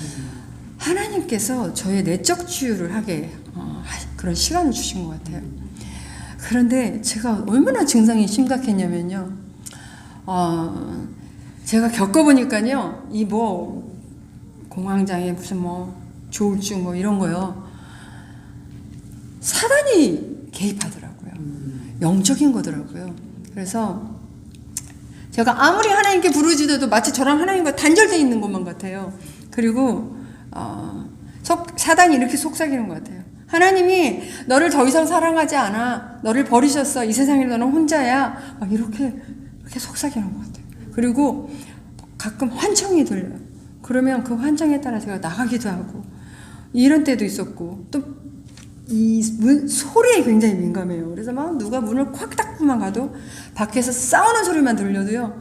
하나님께서 저의 내적 치유를 하게 그런 시간을 주신 것 같아요. 그런데 제가 얼마나 증상이 심각했냐면요, 제가 겪어보니까요, 이 공황장애 무슨 조울증 이런 거요, 사단이 개입하더라고요. 영적인 거더라고요. 그래서 제가 아무리 하나님께 부르짖어도 마치 저랑 하나님과 단절되어 있는 것만 같아요. 그리고 사단이 이렇게 속삭이는 것 같아요. 하나님이 너를 더 이상 사랑하지 않아. 너를 버리셨어. 이 세상에 너는 혼자야. 막 이렇게 속삭이는 것 같아요. 그리고 가끔 환청이 들려요. 그러면 그 환청에 따라 제가 나가기도 하고 이런 때도 있었고, 또 이 소리에 굉장히 민감해요. 그래서 막 누가 문을 콱 닫고만 가도 밖에서 싸우는 소리만 들려도요,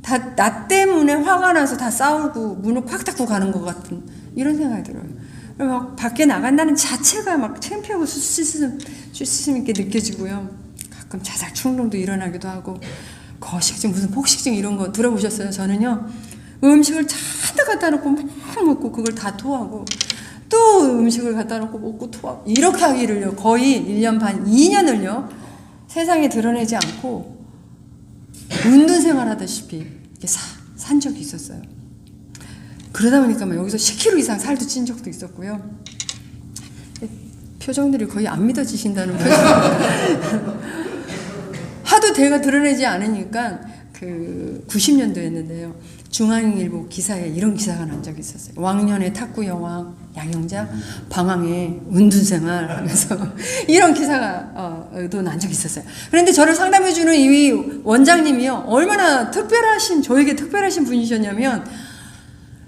다 나 때문에 화가 나서 다 싸우고 문을 콱 닫고 가는 것 같은 이런 생각이 들어요. 막 밖에 나간다는 자체가 막 창피하고 수치심 있게 느껴지고요. 가끔 자살 충동도 일어나기도 하고, 거식증, 무슨 폭식증 이런 거 들어보셨어요? 저는요, 음식을 잔뜩 갖다 놓고 막 먹고 그걸 다 토하고, 또 음식을 갖다 놓고 먹고 토하고, 이렇게 하기를요, 거의 1년 반, 2년을요, 세상에 드러내지 않고 운동 생활하다시피 이렇게 산 적이 있었어요. 그러다 보니까 막 여기서 10kg 이상 살도 찐 적도 있었고요. 표정들이 거의 안 믿어지신다는 표정. 하도 내가 드러내지 않으니까 그 90년도였는데요. 중앙일보 기사에 이런 기사가 난 적이 있었어요. 왕년의 탁구 여왕 양영자 방황의 운둔생활 하면서 이런 기사가 또 난 적이 있었어요. 그런데 저를 상담해주는 이 원장님이요, 얼마나 저에게 특별하신 분이셨냐면,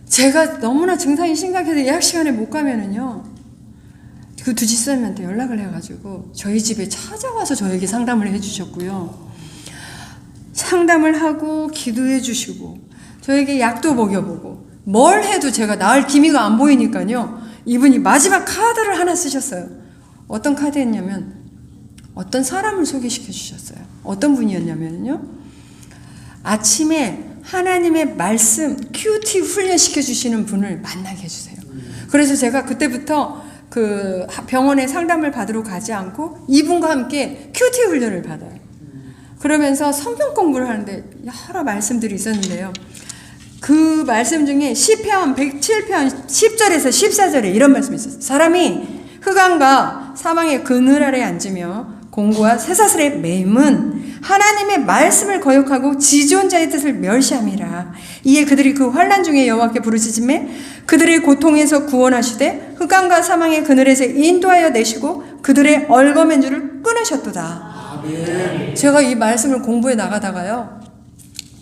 제가 너무나 증상이 심각해서 예약 시간에 못 가면은요, 그 두 집사님한테 연락을 해가지고 저희 집에 찾아와서 저에게 상담을 해주셨고요. 상담을 하고 기도해 주시고 저에게 약도 먹여보고 뭘 해도 제가 나을 기미가 안 보이니까요, 이분이 마지막 카드를 하나 쓰셨어요. 어떤 카드였냐면 어떤 사람을 소개시켜 주셨어요. 어떤 분이었냐면요, 아침에 하나님의 말씀 큐티 훈련시켜 주시는 분을 만나게 해주세요. 그래서 제가 그때부터 그 병원에 상담을 받으러 가지 않고 이분과 함께 큐티 훈련을 받아요. 그러면서 성경 공부를 하는데 여러 말씀들이 있었는데요, 그 말씀 중에 시편 107편 10절에서 14절에 이런 말씀이 있었어요. 사람이 흑암과 사망의 그늘 아래 앉으며 공고와 쇠사슬의 매임은 하나님의 말씀을 거역하고 지존자의 뜻을 멸시함이라. 이에 그들이 그 환난 중에 여호와께 부르짖음에 그들의 고통에서 구원하시되 흑암과 사망의 그늘에서 인도하여 내시고 그들의 얼거맨 줄을 끊으셨도다. 아멘. 제가 이 말씀을 공부해 나가다가요,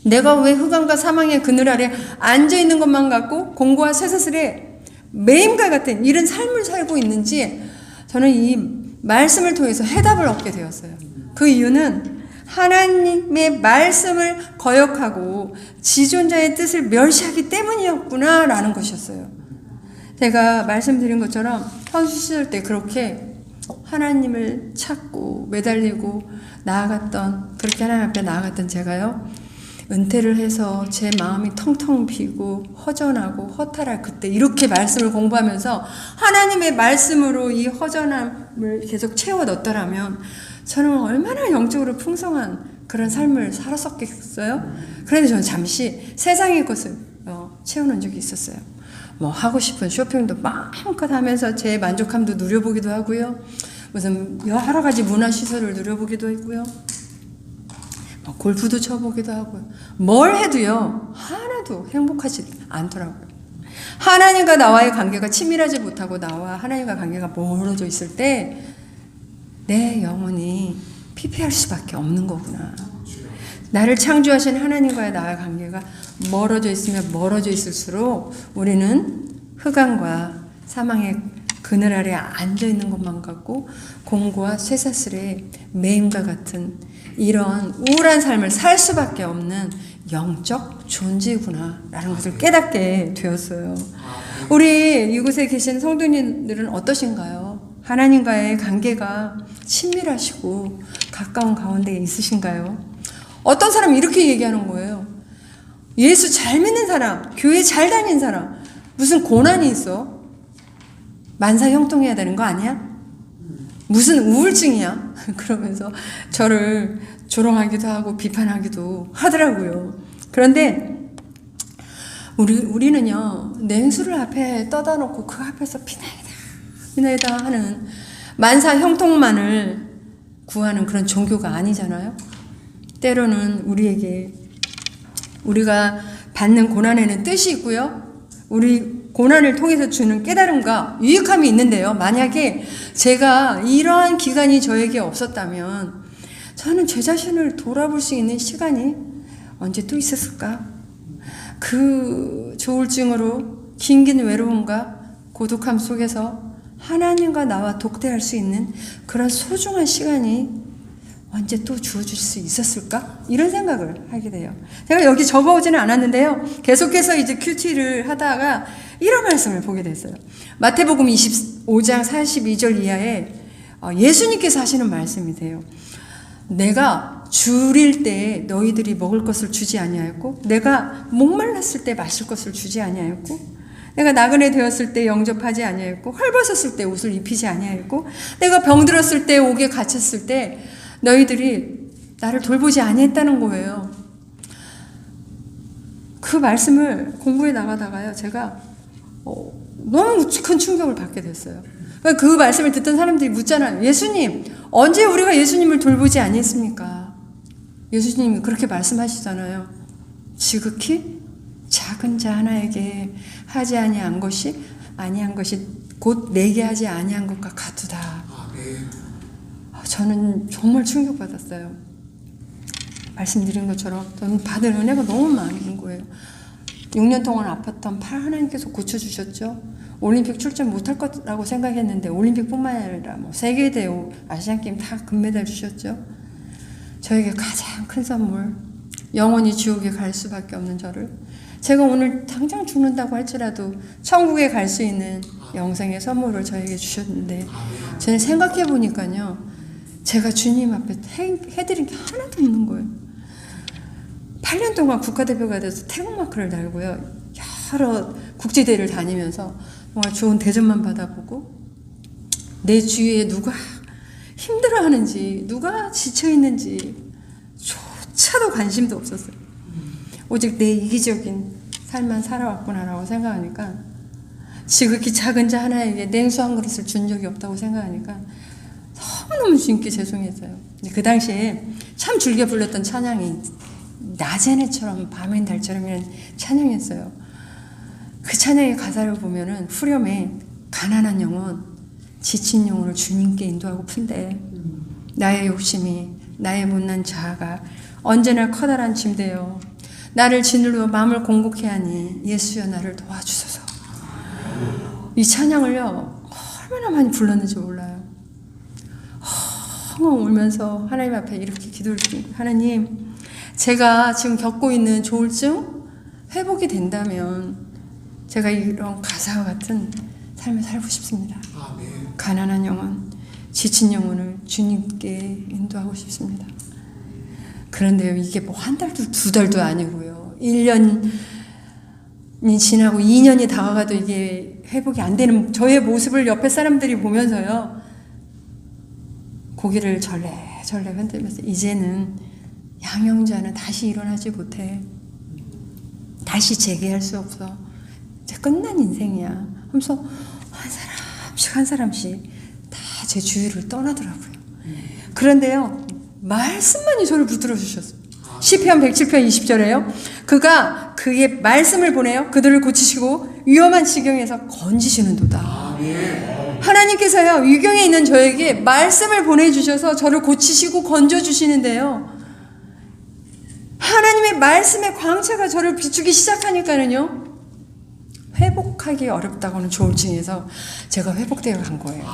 내가 왜 흑암과 사망의 그늘 아래 앉아있는 것만 같고 공고와 쇠사슬의 매임과 같은 이런 삶을 살고 있는지 저는 이 말씀을 통해서 해답을 얻게 되었어요. 그 이유는 하나님의 말씀을 거역하고 지존자의 뜻을 멸시하기 때문이었구나 라는 것이었어요. 제가 말씀드린 것처럼 선수 시절 때 그렇게 하나님을 찾고 매달리고 그렇게 하나님 앞에 나아갔던 제가요, 은퇴를 해서 제 마음이 텅텅 비고 허전하고 허탈할 그때 이렇게 말씀을 공부하면서 하나님의 말씀으로 이 허전함을 계속 채워 넣었더라면 저는 얼마나 영적으로 풍성한 그런 삶을 살았었겠어요? 그런데 저는 잠시 세상의 것을 채우는 적이 있었어요. 뭐 하고 싶은 쇼핑도 마음껏 하면서 제 만족함도 누려보기도 하고요, 무슨 여러 가지 문화시설을 누려보기도 했고요, 골프도 쳐보기도 하고요. 뭘 해도요, 하나도 행복하지 않더라고요. 하나님과 나와의 관계가 친밀하지 못하고 나와 하나님과 관계가 멀어져 있을 때 내 영혼이 피폐할 수밖에 없는 거구나. 나를 창조하신 하나님과의 나의 관계가 멀어져 있으면 멀어져 있을수록 우리는 흑암과 사망의 그늘 아래 앉아있는 것만 같고 공고와 쇠사슬의 매임과 같은 이런 우울한 삶을 살 수밖에 없는 영적 존재구나 라는 것을 깨닫게 되었어요. 우리 이곳에 계신 성도님들은 어떠신가요? 하나님과의 관계가 친밀하시고 가까운 가운데 있으신가요? 어떤 사람이 이렇게 얘기하는 거예요. 예수 잘 믿는 사람, 교회 잘 다니는 사람, 무슨 고난이 있어? 만사 형통해야 되는 거 아니야? 무슨 우울증이야? 그러면서 저를 조롱하기도 하고 비판하기도 하더라고요. 그런데 우리는요, 냉수를 앞에 떠다 놓고 그 앞에서 피나이다 하는 만사 형통만을 구하는 그런 종교가 아니잖아요. 때로는 우리에게 우리가 받는 고난에는 뜻이 있고요. 우리 고난을 통해서 주는 깨달음과 유익함이 있는데요. 만약에 제가 이러한 기간이 저에게 없었다면 저는 제 자신을 돌아볼 수 있는 시간이 언제 또 있었을까? 그 조울증으로 긴긴 외로움과 고독함 속에서 하나님과 나와 독대할 수 있는 그런 소중한 시간이 언제 또 주어질 수 있었을까? 이런 생각을 하게 돼요. 제가 여기 적어오지는 않았는데요. 계속해서 이제 큐티를 하다가 이런 말씀을 보게 됐어요. 마태복음 25장 42절 이하에 예수님께서 하시는 말씀이세요. 내가 줄일 때 너희들이 먹을 것을 주지 아니하였고, 내가 목말랐을 때 마실 것을 주지 아니하였고, 내가 나그네 되었을 때 영접하지 아니하였고, 헐벗었을 때 옷을 입히지 아니하였고, 내가 병들었을 때 옥에 갇혔을 때 너희들이 나를 돌보지 아니했다는 거예요. 그 말씀을 공부해 나가다가요, 제가 너무 큰 충격을 받게 됐어요. 그 말씀을 듣던 사람들이 묻잖아요. 예수님, 언제 우리가 예수님을 돌보지 아니했습니까? 예수님이 그렇게 말씀하시잖아요. 지극히 작은 자 하나에게 하지 아니한 것이 곧 내게 하지 아니한 것과 같으다. 저는 정말 충격받았어요. 말씀드린 것처럼 저는 받은 은혜가 너무 많은 거예요. 6년 동안 아팠던 팔 하나님께서 고쳐주셨죠. 올림픽 출전 못할 거라고 생각했는데 올림픽뿐만 아니라 세계대회, 아시안게임 다 금메달 주셨죠. 저에게 가장 큰 선물, 영원히 지옥에 갈 수밖에 없는 저를, 제가 오늘 당장 죽는다고 할지라도 천국에 갈 수 있는 영생의 선물을 저에게 주셨는데, 저는 생각해 보니까요, 제가 주님 앞에 해드린 게 하나도 없는 거예요. 8년 동안 국가대표가 돼서 태극마크를 달고요, 여러 국제대회를 다니면서 정말 좋은 대접만 받아보고, 내 주위에 누가 힘들어하는지, 누가 지쳐있는지 조차도 관심도 없었어요. 오직 내 이기적인 삶만 살아왔구나라고 생각하니까, 지극히 작은 자 하나에게 냉수 한 그릇을 준 적이 없다고 생각하니까 너무너무 주님께 죄송했어요. 그 당시에 참 즐겨 불렀던 찬양이 낮엔 해처럼 밤엔 달처럼이라는 찬양이었어요. 그 찬양의 가사를 보면은 후렴에 가난한 영혼, 지친 영혼을 주님께 인도하고 푼대. 나의 욕심이, 나의 못난 자아가 언제나 커다란 짐되어 나를 짓눌러 마음을 공곡해 하니 예수여 나를 도와주소서. 이 찬양을요, 얼마나 많이 불렀는지 몰라요. 헝헝 울면서 하나님 앞에 이렇게 기도를 드립니다. 하나님, 제가 지금 겪고 있는 조울증 회복이 된다면 제가 이런 가사와 같은 삶을 살고 싶습니다. 가난한 영혼, 지친 영혼을 주님께 인도하고 싶습니다. 그런데요, 이게 뭐 한 달도 두 달도 아니고요, 1년이 지나고 2년이 다가가도 이게 회복이 안 되는 저의 모습을 옆에 사람들이 보면서요, 고개를 절레절레 흔들면서 이제는 양형자는 다시 일어나지 못해. 다시 재개할 수 없어. 이제 끝난 인생이야. 하면서 한 사람씩 다 제 주위를 떠나더라고요. 그런데요, 말씀만이 저를 붙들어 주셨어요. 시편 107편 20절에요. 그가 그의 말씀을 보내요. 그들을 고치시고 위험한 지경에서 건지시는도다. 하나님께서요, 위경에 있는 저에게 말씀을 보내주셔서 저를 고치시고 건져주시는데요, 하나님의 말씀의 광채가 저를 비추기 시작하니까는요, 회복하기 어렵다고는 조울증에서 제가 회복되어 간 거예요.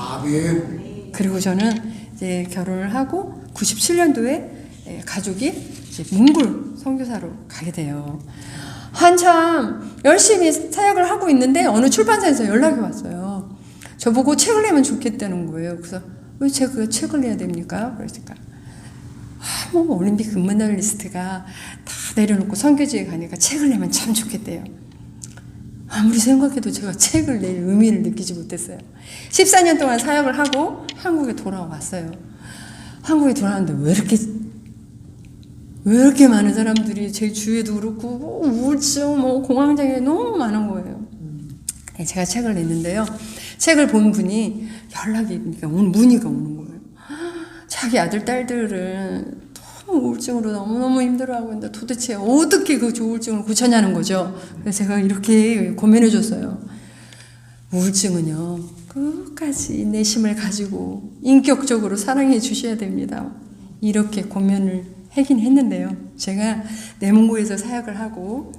그리고 저는 이제 결혼을 하고 97년도에 가족이 이제 몽골 선교사로 가게 돼요. 한참 열심히 사역을 하고 있는데 어느 출판사에서 연락이 왔어요. 저보고 책을 내면 좋겠다는 거예요. 그래서 왜 제가 책을 내야 됩니까? 그러니까 뭐 올림픽 금메달리스트가 다 내려놓고 선교지에 가니까 책을 내면 참 좋겠대요. 아무리 생각해도 제가 책을 낼 의미를 느끼지 못했어요. 14년 동안 사역을 하고 한국에 돌아왔어요. 한국에 돌아왔는데 왜 이렇게 많은 사람들이 제 주위에도 그렇고 우울증 공황장애 너무 많은 거예요. 제가 책을 냈는데요, 책을 본 분이 문의가 오는 거예요. 자기 아들 딸들은 너무 우울증으로 너무너무 힘들어하고 있는데 도대체 어떻게 그 우울증을 고쳤냐는 거죠. 그래서 제가 이렇게 고민해 줬어요. 우울증은요, 끝까지 인내심을 가지고 인격적으로 사랑해 주셔야 됩니다. 이렇게 고민을 하긴 했는데요. 제가 내문고에서 사역을 하고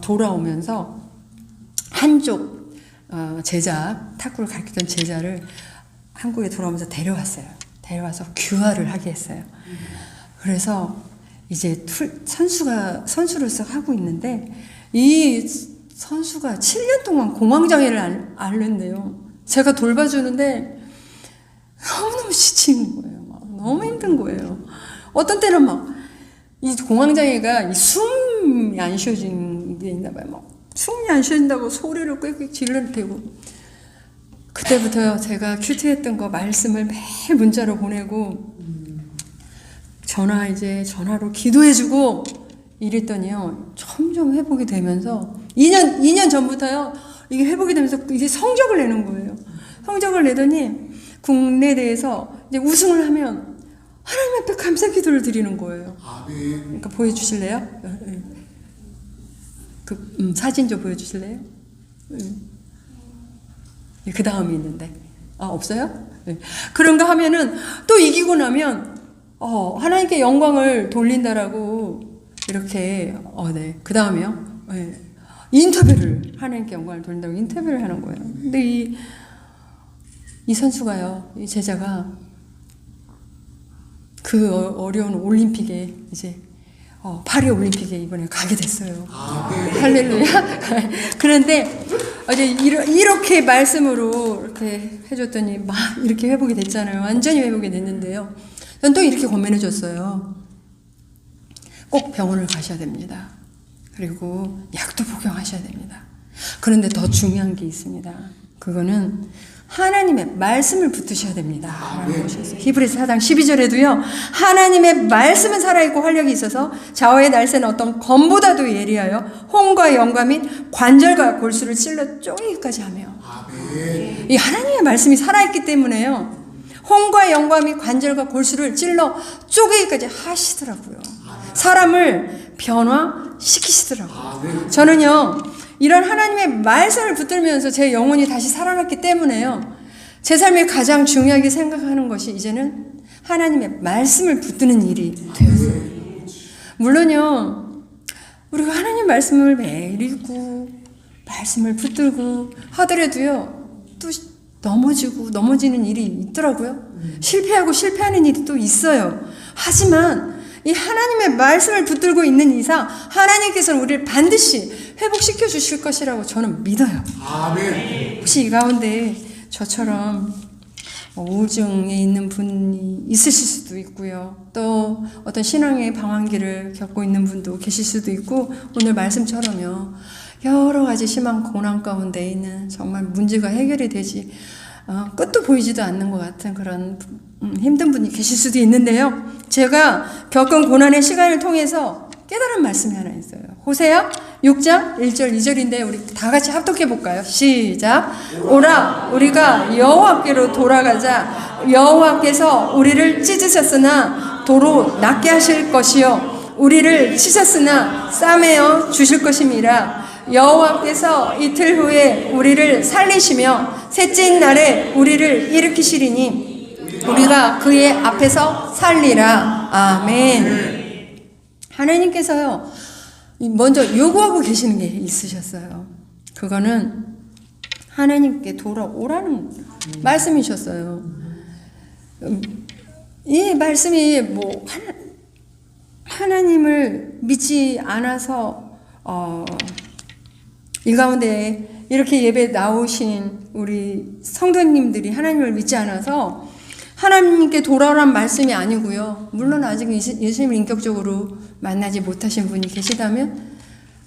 돌아오면서 한쪽 제자, 탁구를 가르치던 제자를 한국에 돌아오면서 데려와서 규화를 하게 했어요. 그래서 이제 선수로서 하고 있는데, 이 선수가 7년 동안 공황장애를 앓는데요. 제가 돌봐주는데 너무너무 지치는 거예요. 너무 힘든 거예요. 어떤 때는 이 공황장애가 숨이 안 쉬어지는 게 있나 봐요. 숨이 안 쉬어진다고 소리를 꽥꽥 질러도 되고. 그때부터 제가 큐티했던 거 말씀을 매일 문자로 보내고 전화로 기도해주고 이랬더니요, 점점 회복이 되면서 2년 전부터요, 이게 회복이 되면서 이제 성적을 내는 거예요. 성적을 내더니 국내대회에서 이제 우승을 하면 하나님 앞에 감사 기도를 드리는 거예요. 그러니까 보여주실래요? 사진 좀 보여주실래요? 그 다음이 있는데. 없어요? 그런 거 하면은 또 이기고 나면 하나님께 영광을 돌린다라고 이렇게 네. 그 다음에요. 네. 인터뷰를 하나님께 영광을 돌린다고 인터뷰를 하는 거예요. 근데 이 선수가요, 이 제자가 그 어려운 올림픽에 이제 파리 올림픽에 이번에 가게 됐어요. 할렐루야. 그런데 어제 이렇게 말씀으로 이렇게 해줬더니 막 이렇게 회복이 됐잖아요. 완전히 회복이 됐는데요. 전 또 이렇게 고민해 줬어요. 꼭 병원을 가셔야 됩니다. 그리고 약도 복용하셔야 됩니다. 그런데 더 중요한 게 있습니다. 그거는 하나님의 말씀을 붙드셔야 됩니다. 라는 것이었어요. 히브리서 4장 12절에도요, 하나님의 말씀은 살아있고 활력이 있어서 좌우의 날새는 어떤 검보다도 예리하여 홍과 영과 및 관절과 골수를 찔러 쪼개기까지 하며. 이 하나님의 말씀이 살아있기 때문에요, 홍과 영과 및 관절과 골수를 찔러 쪼개기까지 하시더라고요. 사람을 변화시키시더라고요. 저는요, 이런 하나님의 말씀을 붙들면서 제 영혼이 다시 살아났기 때문에요, 제 삶에 가장 중요하게 생각하는 것이 이제는 하나님의 말씀을 붙드는 일이 되었어요. 물론요, 우리가 하나님 말씀을 매일 읽고 말씀을 붙들고 하더라도요, 또 넘어지는 일이 있더라고요. 실패하는 일이 또 있어요. 하지만 이 하나님의 말씀을 붙들고 있는 이상 하나님께서는 우리를 반드시 회복시켜 주실 것이라고 저는 믿어요. 아멘. 혹시 이 가운데 저처럼 우울증에 있는 분이 있으실 수도 있고요. 또 어떤 신앙의 방황기를 겪고 있는 분도 계실 수도 있고, 오늘 말씀처럼요, 여러 가지 심한 고난 가운데 있는 정말 문제가 해결이 되지 끝도 보이지도 않는 것 같은 그런 힘든 분이 계실 수도 있는데요. 제가 겪은 고난의 시간을 통해서 깨달은 말씀이 하나 있어요. 호세아 6장 1절 2절인데 우리 다 같이 합독해 볼까요? 시작. 오라 우리가 여호와께로 돌아가자. 여호와께서 우리를 찢으셨으나 도로 낫게 하실 것이요 우리를 치셨으나 싸매어 주실 것임이라. 여호와께서 이틀 후에 우리를 살리시며 셋째 날에 우리를 일으키시리니 우리가 그의 앞에서 살리라. 아멘. 하나님께서요, 먼저 요구하고 계시는 게 있으셨어요. 그거는 하나님께 돌아오라는 말씀이셨어요. 이 말씀이 하나님을 믿지 않아서 이 가운데 이렇게 예배 나오신 우리 성도님들이 하나님을 믿지 않아서 하나님께 돌아오란 말씀이 아니고요. 물론 아직 예수님을 인격적으로 만나지 못하신 분이 계시다면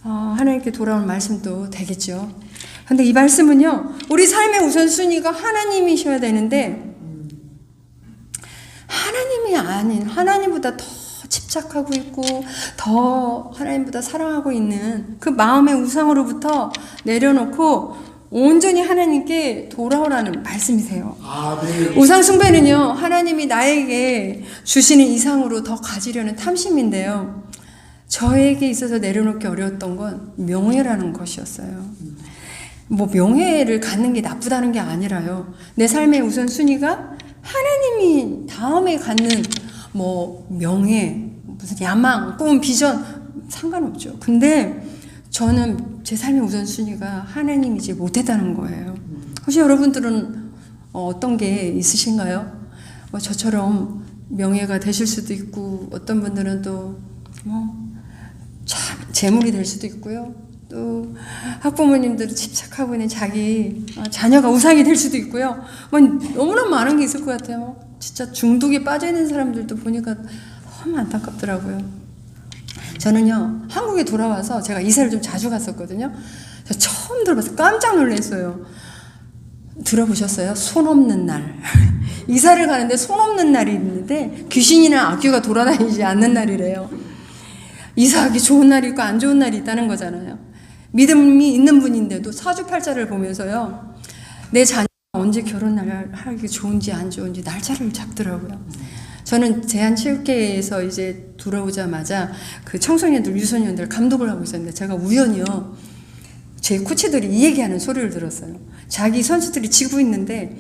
하나님께 돌아오는 말씀도 되겠죠. 그런데 이 말씀은요, 우리 삶의 우선순위가 하나님이셔야 되는데 하나님이 아닌 하나님보다 더 집착하고 있고 더 하나님보다 사랑하고 있는 그 마음의 우상으로부터 내려놓고 온전히 하나님께 돌아오라는 말씀이세요. 아멘. 우상 숭배는요, 하나님이 나에게 주시는 이상으로 더 가지려는 탐심인데요. 저에게 있어서 내려놓기 어려웠던 건 명예라는 것이었어요. 뭐 명예를 갖는 게 나쁘다는 게 아니라요. 내 삶의 우선순위가 하나님이 다음에 갖는 뭐 명예, 무슨 야망, 꿈, 비전 상관없죠. 근데 저는 제 삶의 우선순위가 하나님이지 못했다는 거예요. 혹시 여러분들은 어떤 게 있으신가요? 저처럼 명예가 되실 수도 있고, 어떤 분들은 또 재물이 될 수도 있고요. 또 학부모님들이 집착하고 있는 자기 자녀가 우상이 될 수도 있고요. 너무나 많은 게 있을 것 같아요. 진짜 중독에 빠져 있는 사람들도 보니까 너무 안타깝더라고요. 저는요, 한국에 돌아와서 제가 이사를 좀 자주 갔었거든요. 저 처음 들어봐서 깜짝 놀랐어요. 들어보셨어요? 손 없는 날. 이사를 가는데 손 없는 날이 있는데 귀신이나 악귀가 돌아다니지 않는 날이래요. 이사하기 좋은 날이 있고 안 좋은 날이 있다는 거잖아요. 믿음이 있는 분인데도 사주팔자를 보면서요, 내 자녀가 언제 결혼을 하기 좋은지 안 좋은지 날짜를 잡더라고요. 저는 제한체육회에서 이제 돌아오자마자 그 청소년들, 유소년들 감독을 하고 있었는데, 제가 우연히요, 제 코치들이 이 얘기하는 소리를 들었어요. 자기 선수들이 지고 있는데,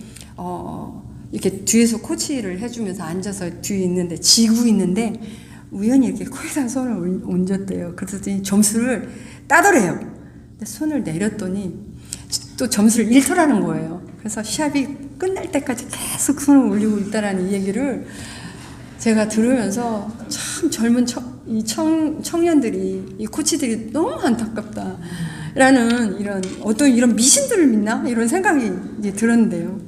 이렇게 뒤에서 코치를 해주면서 앉아서 뒤에 있는데, 지고 있는데, 우연히 이렇게 코에다 손을 얹었대요. 그랬더니 점수를 따더래요. 근데 손을 내렸더니 또 점수를 잃더라는 거예요. 그래서 시합이 끝날 때까지 계속 손을 올리고 있다라는 이 얘기를 제가 들으면서 참 젊은 청년들이, 이 코치들이 너무 안타깝다라는 이런 미신들을 믿나? 이런 생각이 이제 들었는데요.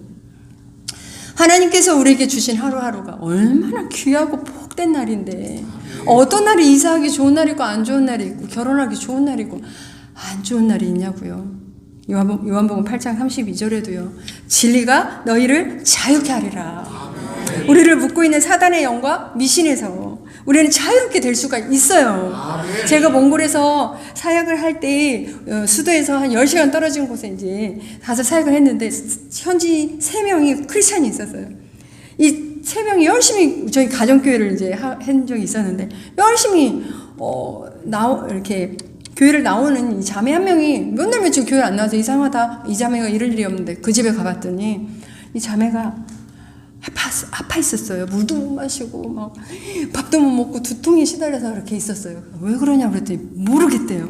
하나님께서 우리에게 주신 하루하루가 얼마나 귀하고 복된 날인데, 어떤 날이 이사하기 좋은 날이고 안 좋은 날이 있고, 결혼하기 좋은 날이고 안 좋은 날이 있냐고요. 요한복음 8장 32절에도요. 진리가 너희를 자유케 하리라. 우리를 묶고 있는 사단의 영과 미신에서 우리는 자유롭게 될 수가 있어요. 제가 몽골에서 사역을 할 때 수도에서 한 10시간 떨어진 곳에 이제 가서 사역을 했는데, 현지 3명이 크리스찬이 있었어요. 이 3명이 열심히 저희 가정교회를 이제 한 적이 있었는데, 열심히 이렇게 교회를 나오는 이 자매 한 명이 몇 날 며칠 교회를 안 나와서 이상하다, 이 자매가 이럴 일이 없는데, 그 집에 가봤더니 이 자매가 아파 있었어요. 물도 못 마시고 막 밥도 못 먹고 두통이 시달려서 그렇게 있었어요. 왜 그러냐고 그랬더니 모르겠대요.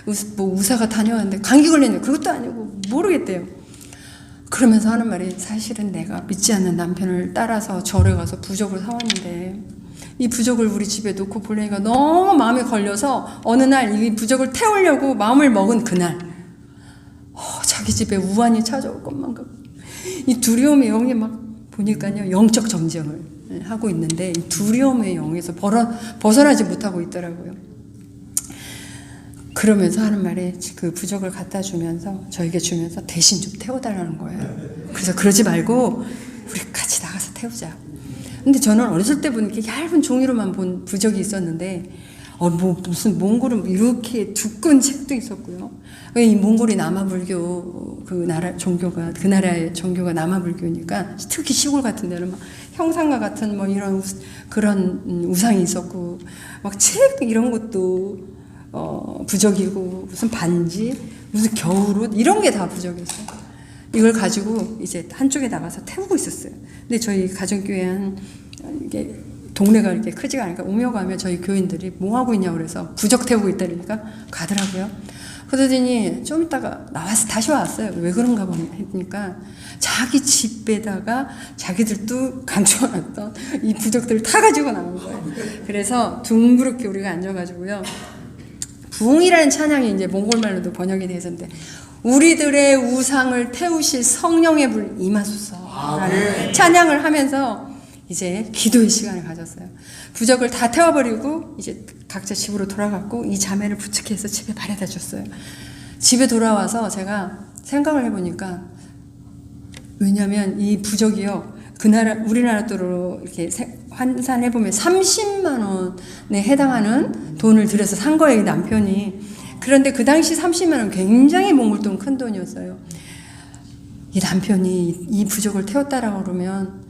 의사가 다녀왔는데 감기 걸렸냐, 그것도 아니고 모르겠대요. 그러면서 하는 말이, 사실은 내가 믿지 않는 남편을 따라서 절에 가서 부적을 사왔는데, 이 부적을 우리 집에 놓고 보려니까 너무 마음에 걸려서 어느 날 이 부적을 태우려고 마음을 먹은 그날, 자기 집에 우환이 찾아올 것만 같고, 이 두려움의 영이 막 보니까요, 영적 정쟁을 하고 있는데, 이 두려움의 영에서 벗어나지 못하고 있더라고요. 그러면서 하는 말이, 그 부적을 갖다 주면서, 저에게 주면서 대신 좀 태워달라는 거예요. 그래서 그러지 말고 우리 같이 나가서 태우자. 근데 저는 어렸을 때 본 이렇게 얇은 종이로만 본 부적이 있었는데, 무슨 몽골은 이렇게 두꺼운 책도 있었고요. 이 몽골이 남아불교 그 나라의 종교가 남아불교니까, 특히 시골 같은 데는 막 형상과 같은 이런 그런 우상이 있었고, 막 책 이런 것도 부적이고, 무슨 반지, 무슨 겨울옷 이런 게 다 부적이었어요. 이걸 가지고 이제 한쪽에 나가서 태우고 있었어요. 근데 저희 가정교회 이게 동네가 이렇게 크지가 않으니까 오며 가며 저희 교인들이 뭐 하고 있냐고 그래서 부적 태우고 있다니까 가더라고요. 그러더니 좀 있다가 다시 왔어요. 왜 그런가 보니까 자기 집에다가 자기들도 감춰놨던 이 부적들을 타가지고 나온 거예요. 그래서 둥그렇게 우리가 앉아가지고요, 부흥이라는 찬양이 이제 몽골말로도 번역이 되어 있었는데, 우리들의 우상을 태우실 성령의 불 임하소서라는 찬양을 하면서 이제 기도의 시간을 가졌어요. 부적을 다 태워버리고 이제 각자 집으로 돌아갔고, 이 자매를 부축해서 집에 바래다 줬어요. 집에 돌아와서 제가 생각을 해보니까, 왜냐면 이 부적이요, 우리나라 돈으로 이렇게 환산해보면 30만 원에 해당하는 돈을 들여서 산 거예요, 이 남편이. 그런데 그 당시 30만 원 굉장히 몽골돈 큰 돈이었어요. 이 남편이 이 부족을 태웠다라고 그러면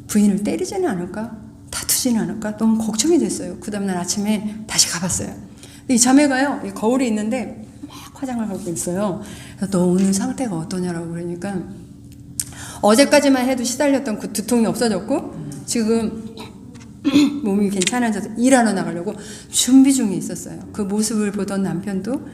부인을 때리지는 않을까? 다투지는 않을까? 너무 걱정이 됐어요. 그 다음날 아침에 다시 가봤어요. 이 자매가요, 거울이 있는데 막 화장을 하고 있어요. 그래서 너 오늘 상태가 어떠냐라고 그러니까 어제까지만 해도 시달렸던 그 두통이 없어졌고 지금 몸이 괜찮아져서 일하러 나가려고 준비 중에 있었어요. 그 모습을 보던 남편도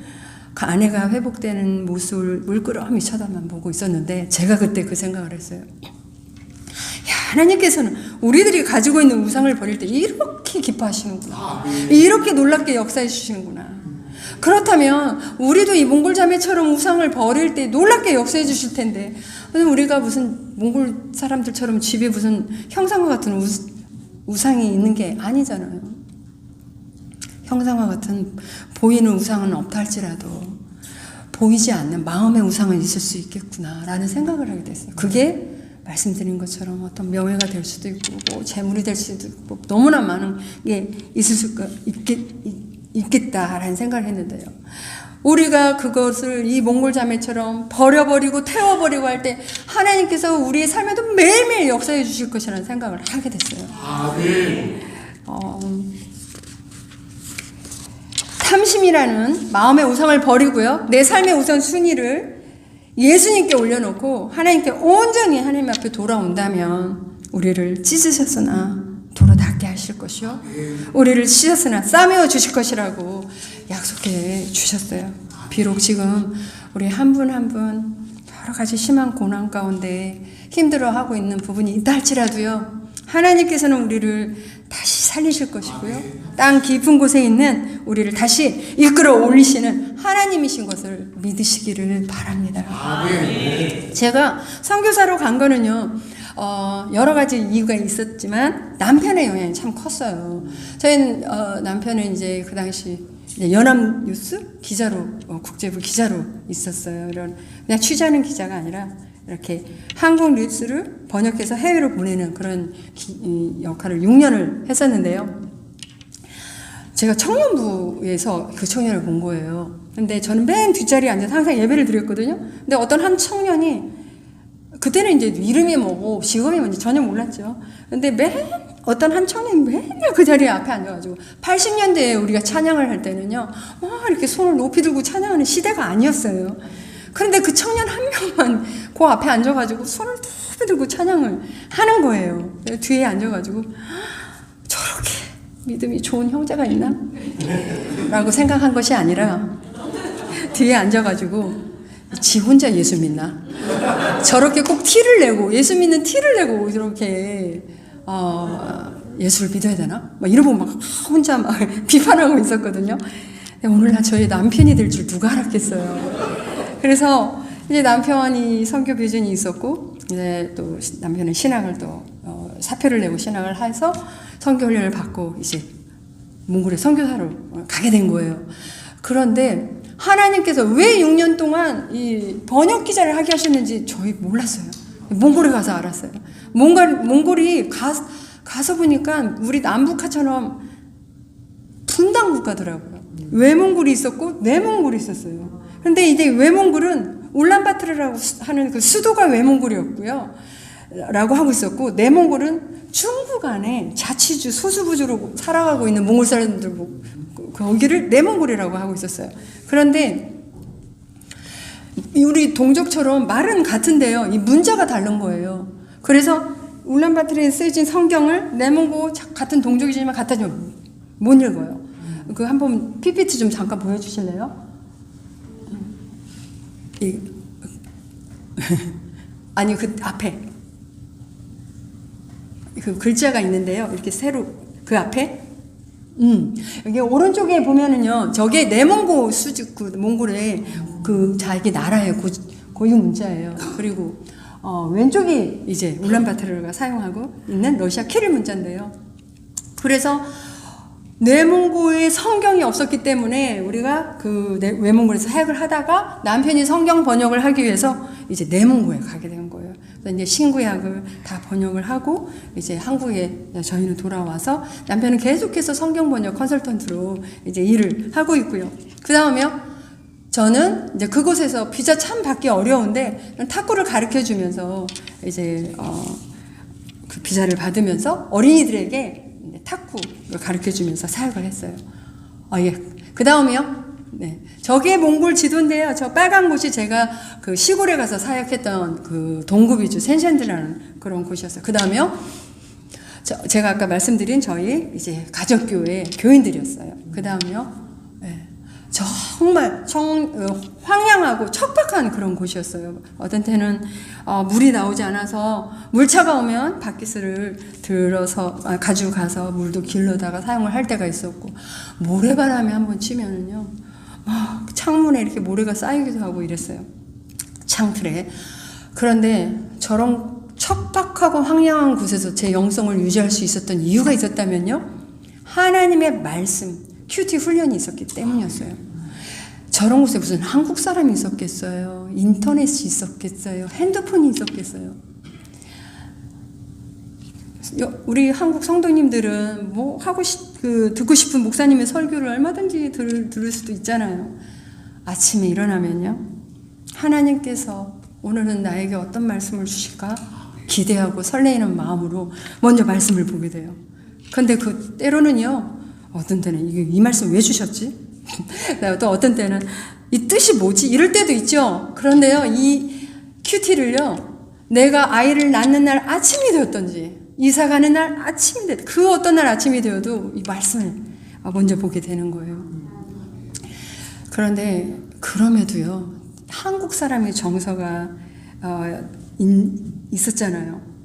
그 아내가 회복되는 모습을 물끄러미 쳐다만 보고 있었는데 제가 그때 그 생각을 했어요. 야, 하나님께서는 우리들이 가지고 있는 우상을 버릴 때 이렇게 기뻐하시는구나. 이렇게 놀랍게 역사해 주시는구나. 그렇다면 우리도 이 몽골 자매처럼 우상을 버릴 때 놀랍게 역사해 주실 텐데 우리가 무슨 몽골 사람들처럼 집에 무슨 형상과 같은 우상이 있는 게 아니잖아요. 형상과 같은 보이는 우상은 없다 할지라도 보이지 않는 마음의 우상은 있을 수 있겠구나라는 생각을 하게 됐어요. 그게 말씀드린 것처럼 어떤 명예가 될 수도 있고 뭐 재물이 될 수도 있고 너무나 많은 게 있을 수 있겠다라는 생각을 했는데요. 우리가 그것을 이 몽골 자매처럼 버려버리고 태워버리고 할 때 하나님께서 우리의 삶에도 매일매일 역사해 주실 것이라는 생각을 하게 됐어요. 탐심이라는 마음의 우상을 버리고요. 내 삶의 우선순위를 예수님께 올려놓고 하나님께 온전히 하나님 앞에 돌아온다면 우리를 찢으셨으나 도로 닦게 하실 것이요 우리를 찢었으나 싸매어 주실 것이라고 약속해 주셨어요. 비록 지금 우리 한 분 한 분 여러 가지 심한 고난 가운데 힘들어하고 있는 부분이 있다 할지라도요 하나님께서는 우리를 다시 살리실 것이고요 땅 깊은 곳에 있는 우리를 다시 이끌어 올리시는 하나님이신 것을 믿으시기를 바랍니다. 제가 선교사로 간 거는요 여러 가지 이유가 있었지만 남편의 영향이 참 컸어요. 저희 남편은 이제 그 당시 연합뉴스 기자로 국제부 기자로 있었어요. 이런 그냥 취재하는 기자가 아니라 이렇게 한국 뉴스를 번역해서 해외로 보내는 그런 역할을 6년을 했었는데요. 제가 청년부에서 그 청년을 본 거예요. 근데 저는 맨 뒷자리에 앉아서 항상 예배를 드렸거든요. 근데 어떤 한 청년이 그때는 이제 이름이 뭐고 직업이 뭔지 전혀 몰랐죠. 근데 어떤 한 청년이 맨날 그 자리에 앞에 앉아가지고 80년대에 우리가 찬양을 할 때는요 이렇게 손을 높이 들고 찬양하는 시대가 아니었어요. 그런데 그 청년 한 명만 그 앞에 앉아가지고 손을 높이 들고 찬양을 하는 거예요. 뒤에 앉아가지고 저렇게 믿음이 좋은 형제가 있나? 라고 생각한 것이 아니라 뒤에 앉아가지고 지 혼자 예수 믿나? 저렇게 꼭 티를 내고 예수 믿는 티를 내고 저렇게 예수를 믿어야 되나? 막 이러고 막 혼자 막 비판하고 있었거든요. 오늘날 저희 남편이 될 줄 누가 알았겠어요. 그래서 이제 남편이 선교 비전이 있었고 이제 또 남편은 신학을 또 사표를 내고 신학을 해서 선교 훈련을 받고 이제 몽골에 선교사로 가게 된 거예요. 그런데 하나님께서 왜 6년 동안 이 번역 기자를 하게 하셨는지 저희 몰랐어요. 몽골에 가서 알았어요. 몽골이 가서 보니까 우리 남북한처럼 분단 국가더라고요. 외몽골이 있었고 내몽골이 있었어요. 근데 이제 외몽골은 울란바토르라고 하는 그 수도가 외몽골이었고요. 라고 하고 있었고 내몽골은 중국 안에 자치주 소수부주로 살아가고 있는 몽골 사람들 거기를 내몽골이라고 하고 있었어요. 그런데 우리 동족처럼 말은 같은데요. 이 문자가 다른 거예요. 그래서 울란바토르에 쓰여진 성경을 내몽고 같은 동족이지만 같아지면 못 읽어요. 그 한번 PPT 좀 잠깐 보여주실래요? 아니 그 앞에 그 글자가 있는데요. 이렇게 새로 그 앞에 여기 오른쪽에 보면은요. 저게 내몽고 수직 그 몽골의 그 자기 나라의 고유 문자예요. 그리고 왼쪽이 이제 울란바토르가 사용하고 있는 러시아 키릴 문자인데요. 그래서 내몽고의 성경이 없었기 때문에 우리가 그 외몽골에서 사역을 하다가 남편이 성경 번역을 하기 위해서 이제 내몽고에 가게 된 거예요. 그래서 이제 신구약을 다 번역을 하고 이제 한국에 저희는 돌아와서 남편은 계속해서 성경 번역 컨설턴트로 이제 일을 하고 있고요. 그 다음에요. 저는 이제 그곳에서 비자 참 받기 어려운데 탁구를 가르쳐 주면서 이제 그 비자를 받으면서 어린이들에게 탁구를 가르쳐 주면서 사역을 했어요. 예. 그 다음에요. 네. 저게 몽골 지도인데요. 저 빨간 곳이 제가 그 시골에 가서 사역했던 그 동구비주 센션드라는 그런 곳이었어요. 그 다음에요. 제가 아까 말씀드린 저희 이제 가정교회 교인들이었어요. 그 다음에요. 네. 정말 황량하고 척박한 그런 곳이었어요. 어떤 때는 물이 나오지 않아서 물차가 오면 바퀴스를 들어서 가지고 가서 물도 길러다가 사용을 할 때가 있었고, 모래바람이 한번 치면은요 막 창문에 이렇게 모래가 쌓이기도 하고 이랬어요. 창틀에. 그런데 저런 척박하고 황량한 곳에서 제 영성을 유지할 수 있었던 이유가 있었다면요, 하나님의 말씀, 큐티 훈련이 있었기 때문이었어요. 저런 곳에 무슨 한국 사람이 있었겠어요? 인터넷이 있었겠어요? 핸드폰이 있었겠어요? 우리 한국 성도님들은 뭐 듣고 싶은 목사님의 설교를 얼마든지 들을 수도 있잖아요. 아침에 일어나면요, 하나님께서 오늘은 나에게 어떤 말씀을 주실까 기대하고 설레이는 마음으로 먼저 말씀을 보게 돼요. 근데 때로는요, 어떤 때는 이 말씀 왜 주셨지? 또 어떤 때는 이 뜻이 뭐지? 이럴 때도 있죠. 그런데요, 이 큐티를요, 내가 아이를 낳는 날 아침이 되었던지, 이사 가는 날 아침이 되었, 그 어떤 날 아침이 되어도 이 말씀을 먼저 보게 되는 거예요. 그런데 그럼에도요, 한국 사람의 정서가 있었잖아요.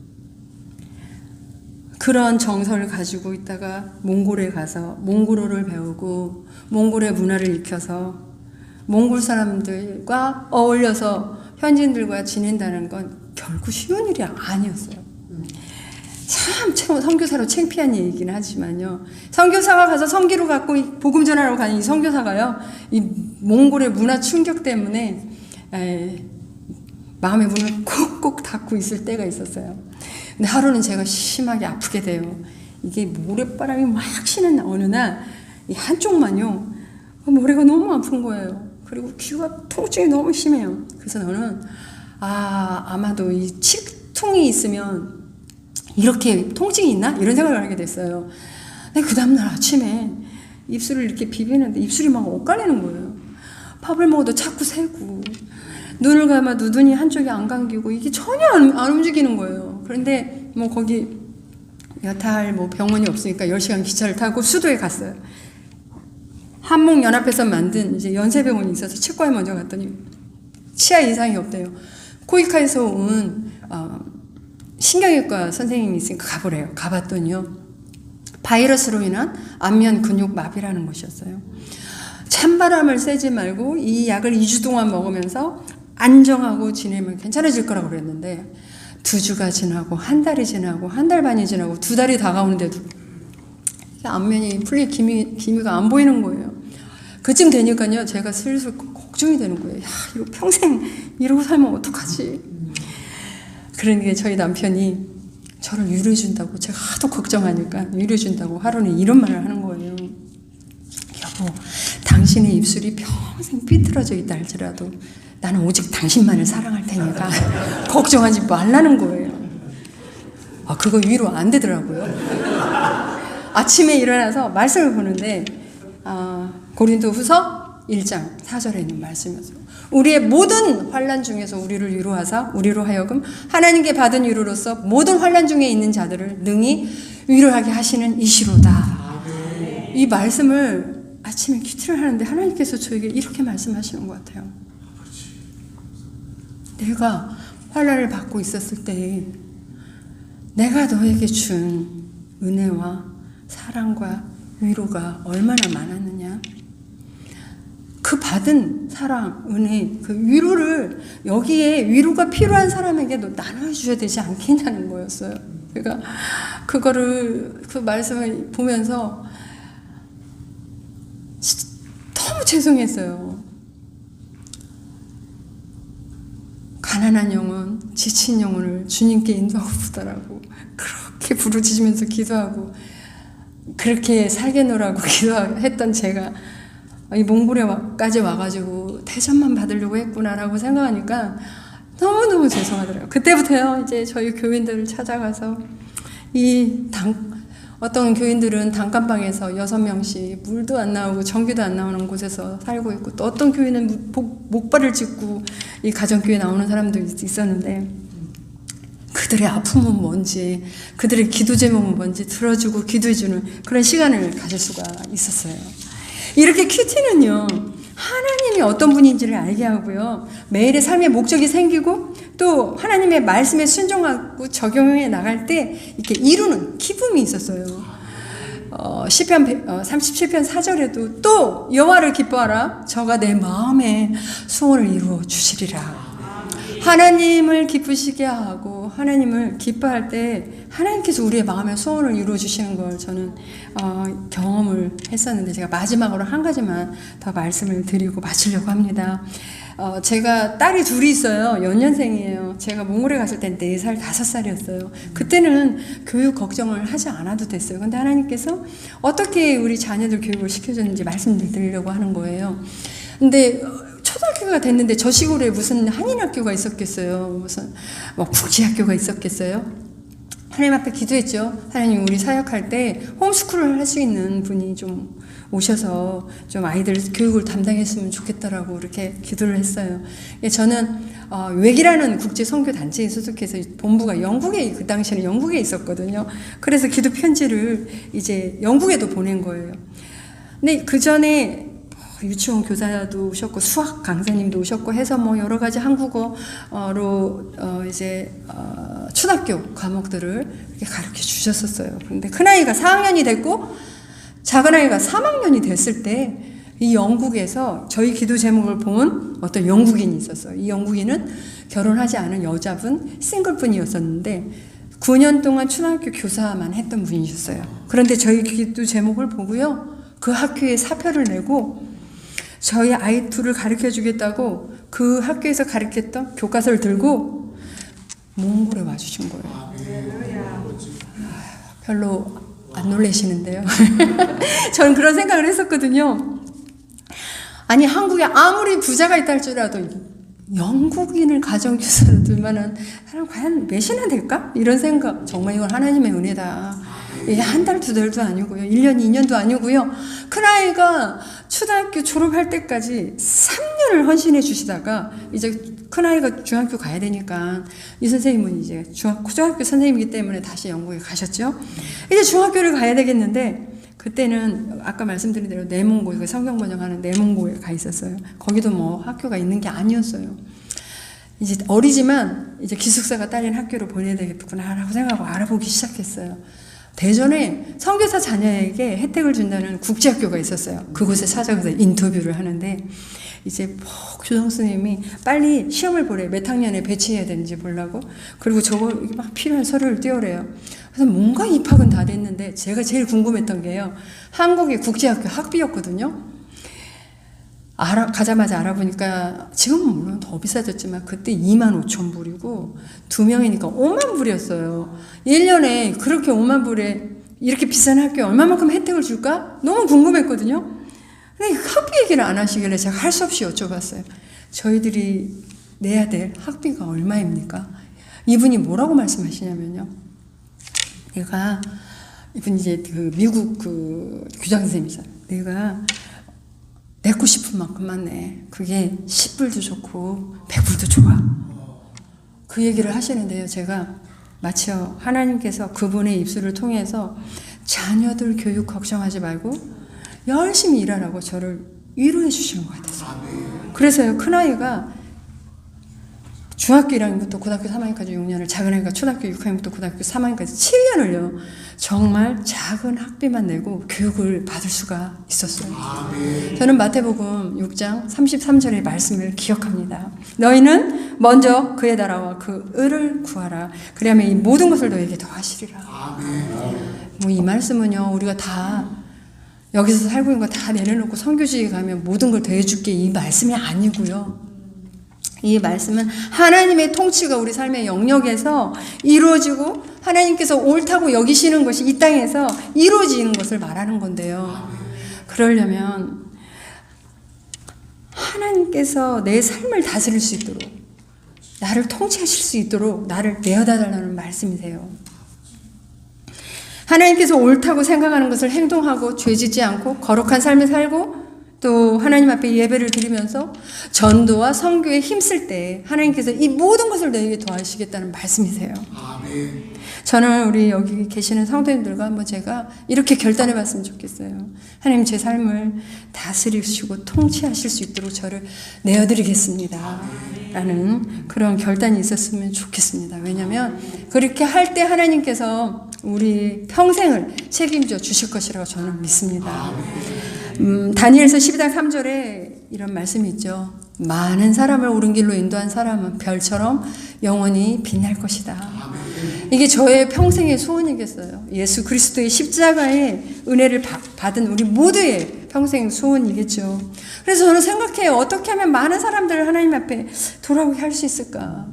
그런 정서를 가지고 있다가 몽골에 가서 몽골어를 배우고 몽골의 문화를 익혀서 몽골 사람들과 어울려서 현지인들과 지낸다는 건 결코 쉬운 일이 아니었어요. 참 선교사로 창피한 얘기긴 하지만요, 선교사가 가서 선기로 갖고 복음 전하러 가는 이 선교사가요, 이 몽골의 문화 충격 때문에 마음의 문을 콕콕 닫고 있을 때가 있었어요. 근데 하루는 제가 심하게 아프게 돼요. 이게 모래바람이 막 치는 어느 날 이 한쪽만요, 모래가 너무 아픈 거예요. 그리고 귀가 통증이 너무 심해요. 그래서 저는 아마도 이 치통이 있으면 이렇게 통증이 있나? 이런 생각을 하게 됐어요. 근데 그 다음날 아침에 입술을 이렇게 비비는데 입술이 막 엇갈리는 거예요. 밥을 먹어도 자꾸 새고, 눈을 감아도 눈이 한쪽이 안 감기고, 이게 전혀 안 움직이는 거예요. 그런데 뭐 거기 여탈 병원이 없으니까 10시간 기차를 타고 수도에 갔어요. 한목연합에서 만든 이제 연세병원이 있어서 치과에 먼저 갔더니 치아 이상이 없대요. 코이카에서 온 신경외과 선생님이 있으니까 가보래요. 가봤더니요, 바이러스로 인한 안면 근육 마비라는 것이었어요. 찬바람을 쐬지 말고 이 약을 2주 동안 먹으면서 안정하고 지내면 괜찮아질 거라고 그랬는데, 2주가 지나고 한 달이 지나고 한 달 반이 지나고 2달이 다가오는데도 안면이 풀릴 기미가 안 보이는 거예요. 그쯤 되니까요, 제가 슬슬 걱정이 되는 거예요. 야, 이거 평생 이러고 살면 어떡하지? 그러니까 저희 남편이 저를 위로해준다고, 제가 하도 걱정하니까 위로해준다고 하루는 이런 말을 하는 거예요. 여보, 당신의 입술이 평생 삐뚤어져 있다 할지라도 나는 오직 당신만을 사랑할 테니까 걱정하지 말라는 거예요. 그거 위로 안 되더라고요. 아침에 일어나서 말씀을 보는데 고린도후서 1장 4절에 있는 말씀이었어요. 우리의 모든 환난 중에서 우리를 위로하사 우리로 하여금 하나님께 받은 위로로서 모든 환난 중에 있는 자들을 능히 위로하게 하시는 이시로다. 이 말씀을 아침에 큐티를 하는데 하나님께서 저에게 이렇게 말씀하시는 것 같아요. 내가 환난을 받고 있었을 때 내가 너에게 준 은혜와 사랑과 위로가 얼마나 많았느냐. 그 받은 사랑, 은혜, 그 위로를 여기에 위로가 필요한 사람에게도 나눠주셔야 되지 않겠냐는 거였어요. 그러니까 그 말씀을 보면서 너무 죄송했어요. 가난한 영혼, 지친 영혼을 주님께 인도하고 싶더라고. 그렇게 부르짖으면서 기도하고 그렇게 살게노라고 기도했던 제가 이 몽골에까지 와가지고 대접만 받으려고 했구나라고 생각하니까 너무너무 죄송하더라고요. 그때부터요, 이제 저희 교인들을 찾아가서 어떤 교인들은 단칸방에서 6명씩 물도 안 나오고 전기도 안 나오는 곳에서 살고 있고, 또 어떤 교인은 목발을 짚고 이 가정교회 나오는 사람도 있었는데, 그들의 아픔은 뭔지, 그들의 기도 제목은 뭔지 들어주고 기도해주는 그런 시간을 가질 수가 있었어요. 이렇게 큐티는요, 하나님이 어떤 분인지를 알게 하고요, 매일의 삶의 목적이 생기고 또 하나님의 말씀에 순종하고 적용해 나갈 때 이렇게 이루는 기쁨이 있었어요. 시편 37편 4절에도 또 여호와를 기뻐하라, 저가 내 마음의 소원을 이루어 주시리라. 하나님을 기쁘시게 하고 하나님을 기뻐할 때 하나님께서 우리의 마음의 소원을 이루어 주시는 걸 저는 경험을 했었는데, 제가 마지막으로 한 가지만 더 말씀을 드리고 마치려고 합니다. 제가 딸이 둘이 있어요. 연년생이에요. 제가 몽골에 갔을 땐 4살, 5살이었어요. 그때는 교육 걱정을 하지 않아도 됐어요. 근데 하나님께서 어떻게 우리 자녀들 교육을 시켜줬는지 말씀드리려고 하는 거예요. 근데 초등학교가 됐는데 저 시골에 무슨 한인학교가 있었겠어요? 무슨 국제학교가 있었겠어요? 하나님 앞에 기도했죠. 하나님, 우리 사역할 때 홈스쿨을 할 수 있는 분이 좀 오셔서 좀 아이들 교육을 담당했으면 좋겠다라고 이렇게 기도를 했어요. 저는 웩이라는 국제 선교 단체에 소속해서 본부가 영국에, 그 당시에는 영국에 있었거든요. 그래서 기도 편지를 이제 영국에도 보낸 거예요. 근데 그 전에 유치원 교사도 오셨고 수학 강사님도 오셨고 해서 여러 가지 한국어로 초등학교 과목들을 이렇게 가르쳐 주셨었어요. 그런데 큰아이가 4학년이 됐고 작은아이가 3학년이 됐을 때 이 영국에서 저희 기도 제목을 본 어떤 영국인이 있었어요. 이 영국인은 결혼하지 않은 여자분, 싱글분이었었는데 9년 동안 초등학교 교사만 했던 분이셨어요. 그런데 저희 기도 제목을 보고요, 그 학교에 사표를 내고 저희 아이 둘을 가르쳐 주겠다고 그 학교에서 가르쳤던 교과서를 들고 몽골에 와주신 거예요. 별로 안 놀라시는데요. 저는 그런 생각을 했었거든요. 아니, 한국에 아무리 부자가 있다 할지라도 영국인을 가정교사로 둘 만한 사람 과연 몇이나 될까? 이런 생각. 정말 이건 하나님의 은혜다. 이게 한 달, 2달도 아니고요. 1년, 2년도 아니고요. 큰아이가 초등학교 졸업할 때까지 3년을 헌신해 주시다가 이제 큰아이가 중학교 가야 되니까 이 선생님은 이제 초등학교 선생님이기 때문에 다시 영국에 가셨죠. 이제 중학교를 가야 되겠는데, 그때는 아까 말씀드린 대로 내몽고, 성경 번역하는 내몽고에 가 있었어요. 거기도 학교가 있는 게 아니었어요. 이제 어리지만 이제 기숙사가 딸린 학교로 보내야 되겠구나라고 생각하고 알아보기 시작했어요. 대전에 선교사 자녀에게 혜택을 준다는 국제학교가 있었어요. 그곳에 찾아가서 인터뷰를 하는데 이제 교장 선생님이 빨리 시험을 보래. 몇 학년에 배치해야 되는지 보려고. 그리고 저거 막 필요한 서류를 띄우래요. 그래서 뭔가 입학은 다 됐는데 제가 제일 궁금했던 게요, 한국의 국제학교 학비였거든요. 가자마자 알아보니까 지금은 물론 더 비싸졌지만 그때 25,000불이고 2명이니까 50,000불이었어요. 1년에 그렇게 50,000불에 이렇게 비싼 학교에 얼마만큼 혜택을 줄까? 너무 궁금했거든요. 근데 학비 얘기를 안 하시길래 제가 할 수 없이 여쭤봤어요. 저희들이 내야 될 학비가 얼마입니까? 이분이 뭐라고 말씀하시냐면요, 이분이 이제 그 미국 그 교장 선생님이잖아요. 내가 내고 싶은 만큼만 내. 그게 10불도 좋고 100불도 좋아. 그 얘기를 하시는데요, 제가 마치 하나님께서 그분의 입술을 통해서 자녀들 교육 걱정하지 말고 열심히 일하라고 저를 위로해 주시는 것 같아서. 그래서요, 큰아이가 중학교 1학년부터 고등학교 3학년까지 6년을, 작은아이가 초등학교 6학년부터 고등학교 3학년까지 7년을요 정말 작은 학비만 내고 교육을 받을 수가 있었어요. 저는 마태복음 6장 33절의 말씀을 기억합니다. 너희는 먼저 그의 나라와 그 의를 구하라. 그리하면 이 모든 것을 너에게 더하시리라. 이 말씀은요, 우리가 다 여기서 살고 있는 거 다 내려놓고 선교지에 가면 모든 걸 더해줄게, 이 말씀이 아니고요. 이 말씀은 하나님의 통치가 우리 삶의 영역에서 이루어지고 하나님께서 옳다고 여기시는 것이 이 땅에서 이루어지는 것을 말하는 건데요. 그러려면 하나님께서 내 삶을 다스릴 수 있도록, 나를 통치하실 수 있도록 나를 내어달라는 말씀이세요. 하나님께서 옳다고 생각하는 것을 행동하고 죄짓지 않고 거룩한 삶을 살고 또 하나님 앞에 예배를 드리면서 전도와 선교에 힘쓸 때 하나님께서 이 모든 것을 너에게 더하시겠다는 말씀이세요. 아멘. 저는 우리 여기 계시는 성도님들과 한번 제가 이렇게 결단해 봤으면 좋겠어요. 하나님, 제 삶을 다스리시고 통치하실 수 있도록 저를 내어드리겠습니다 라는 그런 결단이 있었으면 좋겠습니다. 왜냐하면 그렇게 할 때 하나님께서 우리 평생을 책임져 주실 것이라고 저는 믿습니다. 다니엘서 12장 3절에 이런 말씀이 있죠. 많은 사람을 옳은 길로 인도한 사람은 별처럼 영원히 빛날 것이다. 이게 저의 평생의 소원이겠어요. 예수 그리스도의 십자가의 은혜를 받은 우리 모두의 평생 소원이겠죠. 그래서 저는 생각해요. 어떻게 하면 많은 사람들을 하나님 앞에 돌아오게 할 수 있을까?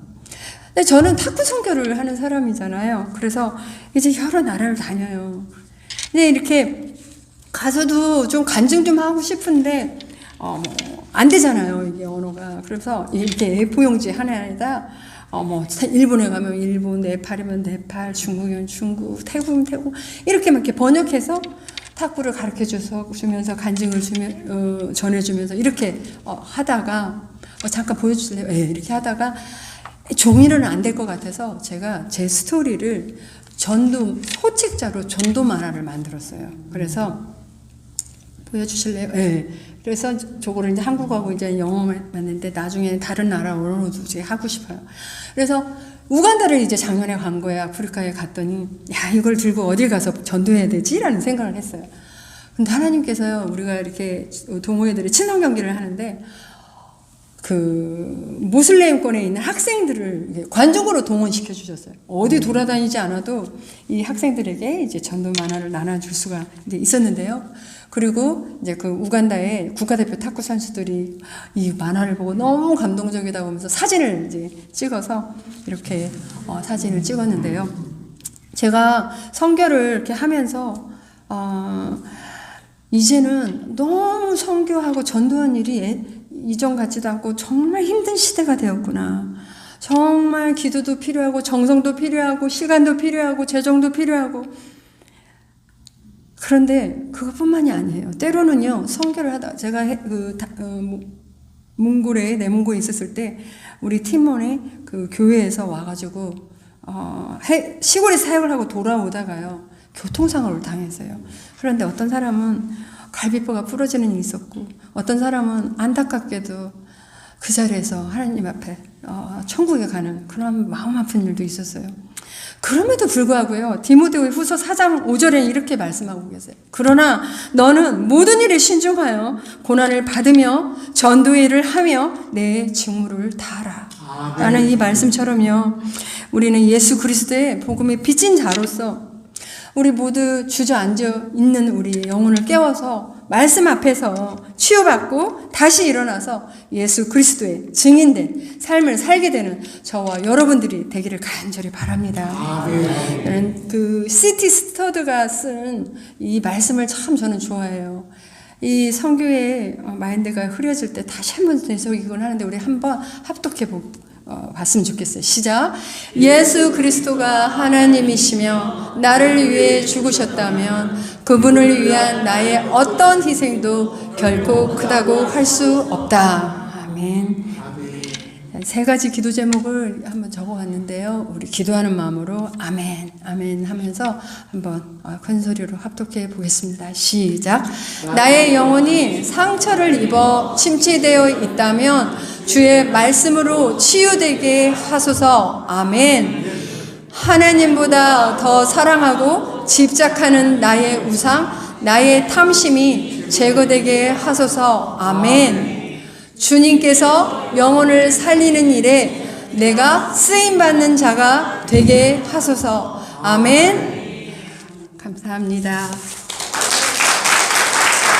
근데 저는 탁구 선교를 하는 사람이잖아요. 그래서 이제 여러 나라를 다녀요. 근데 이렇게 가서도 좀 간증 좀 하고 싶은데 안 되잖아요, 이게 언어가. 그래서 이렇게 A4용지 하나에다 일본에 가면 일본, 네팔이면 네팔, 중국이면 중국, 태국이면 태국 이렇게 막 이렇게 번역해서 탁구를 가르쳐 주면서 간증을 전해주면서 이렇게 하다가 잠깐 보여주실래요? 네, 이렇게 하다가 종이는 안 될 것 같아서 제가 제 스토리를 소책자로 전도 만화를 만들었어요. 그래서 보여주실래요? 네. 그래서 저거를 이제 한국하고 이제 영어만 맞는데 나중에 다른 나라 언어로도 이제 하고 싶어요. 그래서 우간다를 이제 작년에 간 거예요. 아프리카에 갔더니 야, 이걸 들고 어딜 가서 전도해야 되지라는 생각을 했어요. 근데 하나님께서요, 우리가 이렇게 동호회들이 친선 경기를 하는데 그 모슬렘권에 있는 학생들을 관중으로 동원시켜 주셨어요. 어디 돌아다니지 않아도 이 학생들에게 이제 전도 만화를 나눠줄 수가 이제 있었는데요. 그리고 이제 그 우간다의 국가대표 탁구 선수들이 이 만화를 보고 너무 감동적이다고 하면서 사진을 이제 찍어서 이렇게 사진을 찍었는데요. 제가 선교를 이렇게 하면서 이제는 너무 선교하고 전도한 일이 이전 같지도 않고 정말 힘든 시대가 되었구나. 정말 기도도 필요하고 정성도 필요하고 시간도 필요하고 재정도 필요하고. 그런데 그것뿐만이 아니에요. 때로는요, 선교를 하다 제가 몽골에 내몽고에 있었을 때 우리 팀원이 그 교회에서 와가지고 시골에 사역을 하고 돌아오다가요 교통사고를 당했어요. 그런데 어떤 사람은 갈비뼈가 부러지는 일이 있었고 어떤 사람은 안타깝게도 그 자리에서 하나님 앞에 천국에 가는 그런 마음 아픈 일도 있었어요. 그럼에도 불구하고요, 디모데 후서 4장 5절에 이렇게 말씀하고 계세요. 그러나 너는 모든 일에 신중하여 고난을 받으며 전도의 일을 하며 내 직무를 다하라 라는 이 말씀처럼요, 우리는 예수 그리스도의 복음의 빚진 자로서 우리 모두 주저앉아 있는 우리 영혼을 깨워서 말씀 앞에서 치유받고 다시 일어나서 예수 그리스도의 증인된 삶을 살게 되는 저와 여러분들이 되기를 간절히 바랍니다. 저는 그 C.T. 스터드가 쓴 이 말씀을 참 저는 좋아해요. 이 선교의 마인드가 흐려질 때 다시 한번 되새기곤 하는데 우리 한번 합독해 봤으면 좋겠어요. 시작. 예수 그리스도가 하나님이시며 나를 위해 죽으셨다면 그분을 위한 나의 어떤 희생도 결코 크다고 할 수 없다. 아멘. 세 가지 기도 제목을 한번 적어봤는데요. 우리 기도하는 마음으로 아멘, 아멘 하면서 한번 큰 소리로 합독해 보겠습니다. 시작. 나의 영혼이 상처를 입어 침체되어 있다면 주의 말씀으로 치유되게 하소서. 아멘. 하나님보다 더 사랑하고 집착하는 나의 우상, 나의 탐심이 제거되게 하소서. 아멘. 주님께서 영혼을 살리는 일에 내가 쓰임받는 자가 되게 하소서. 아멘. 감사합니다.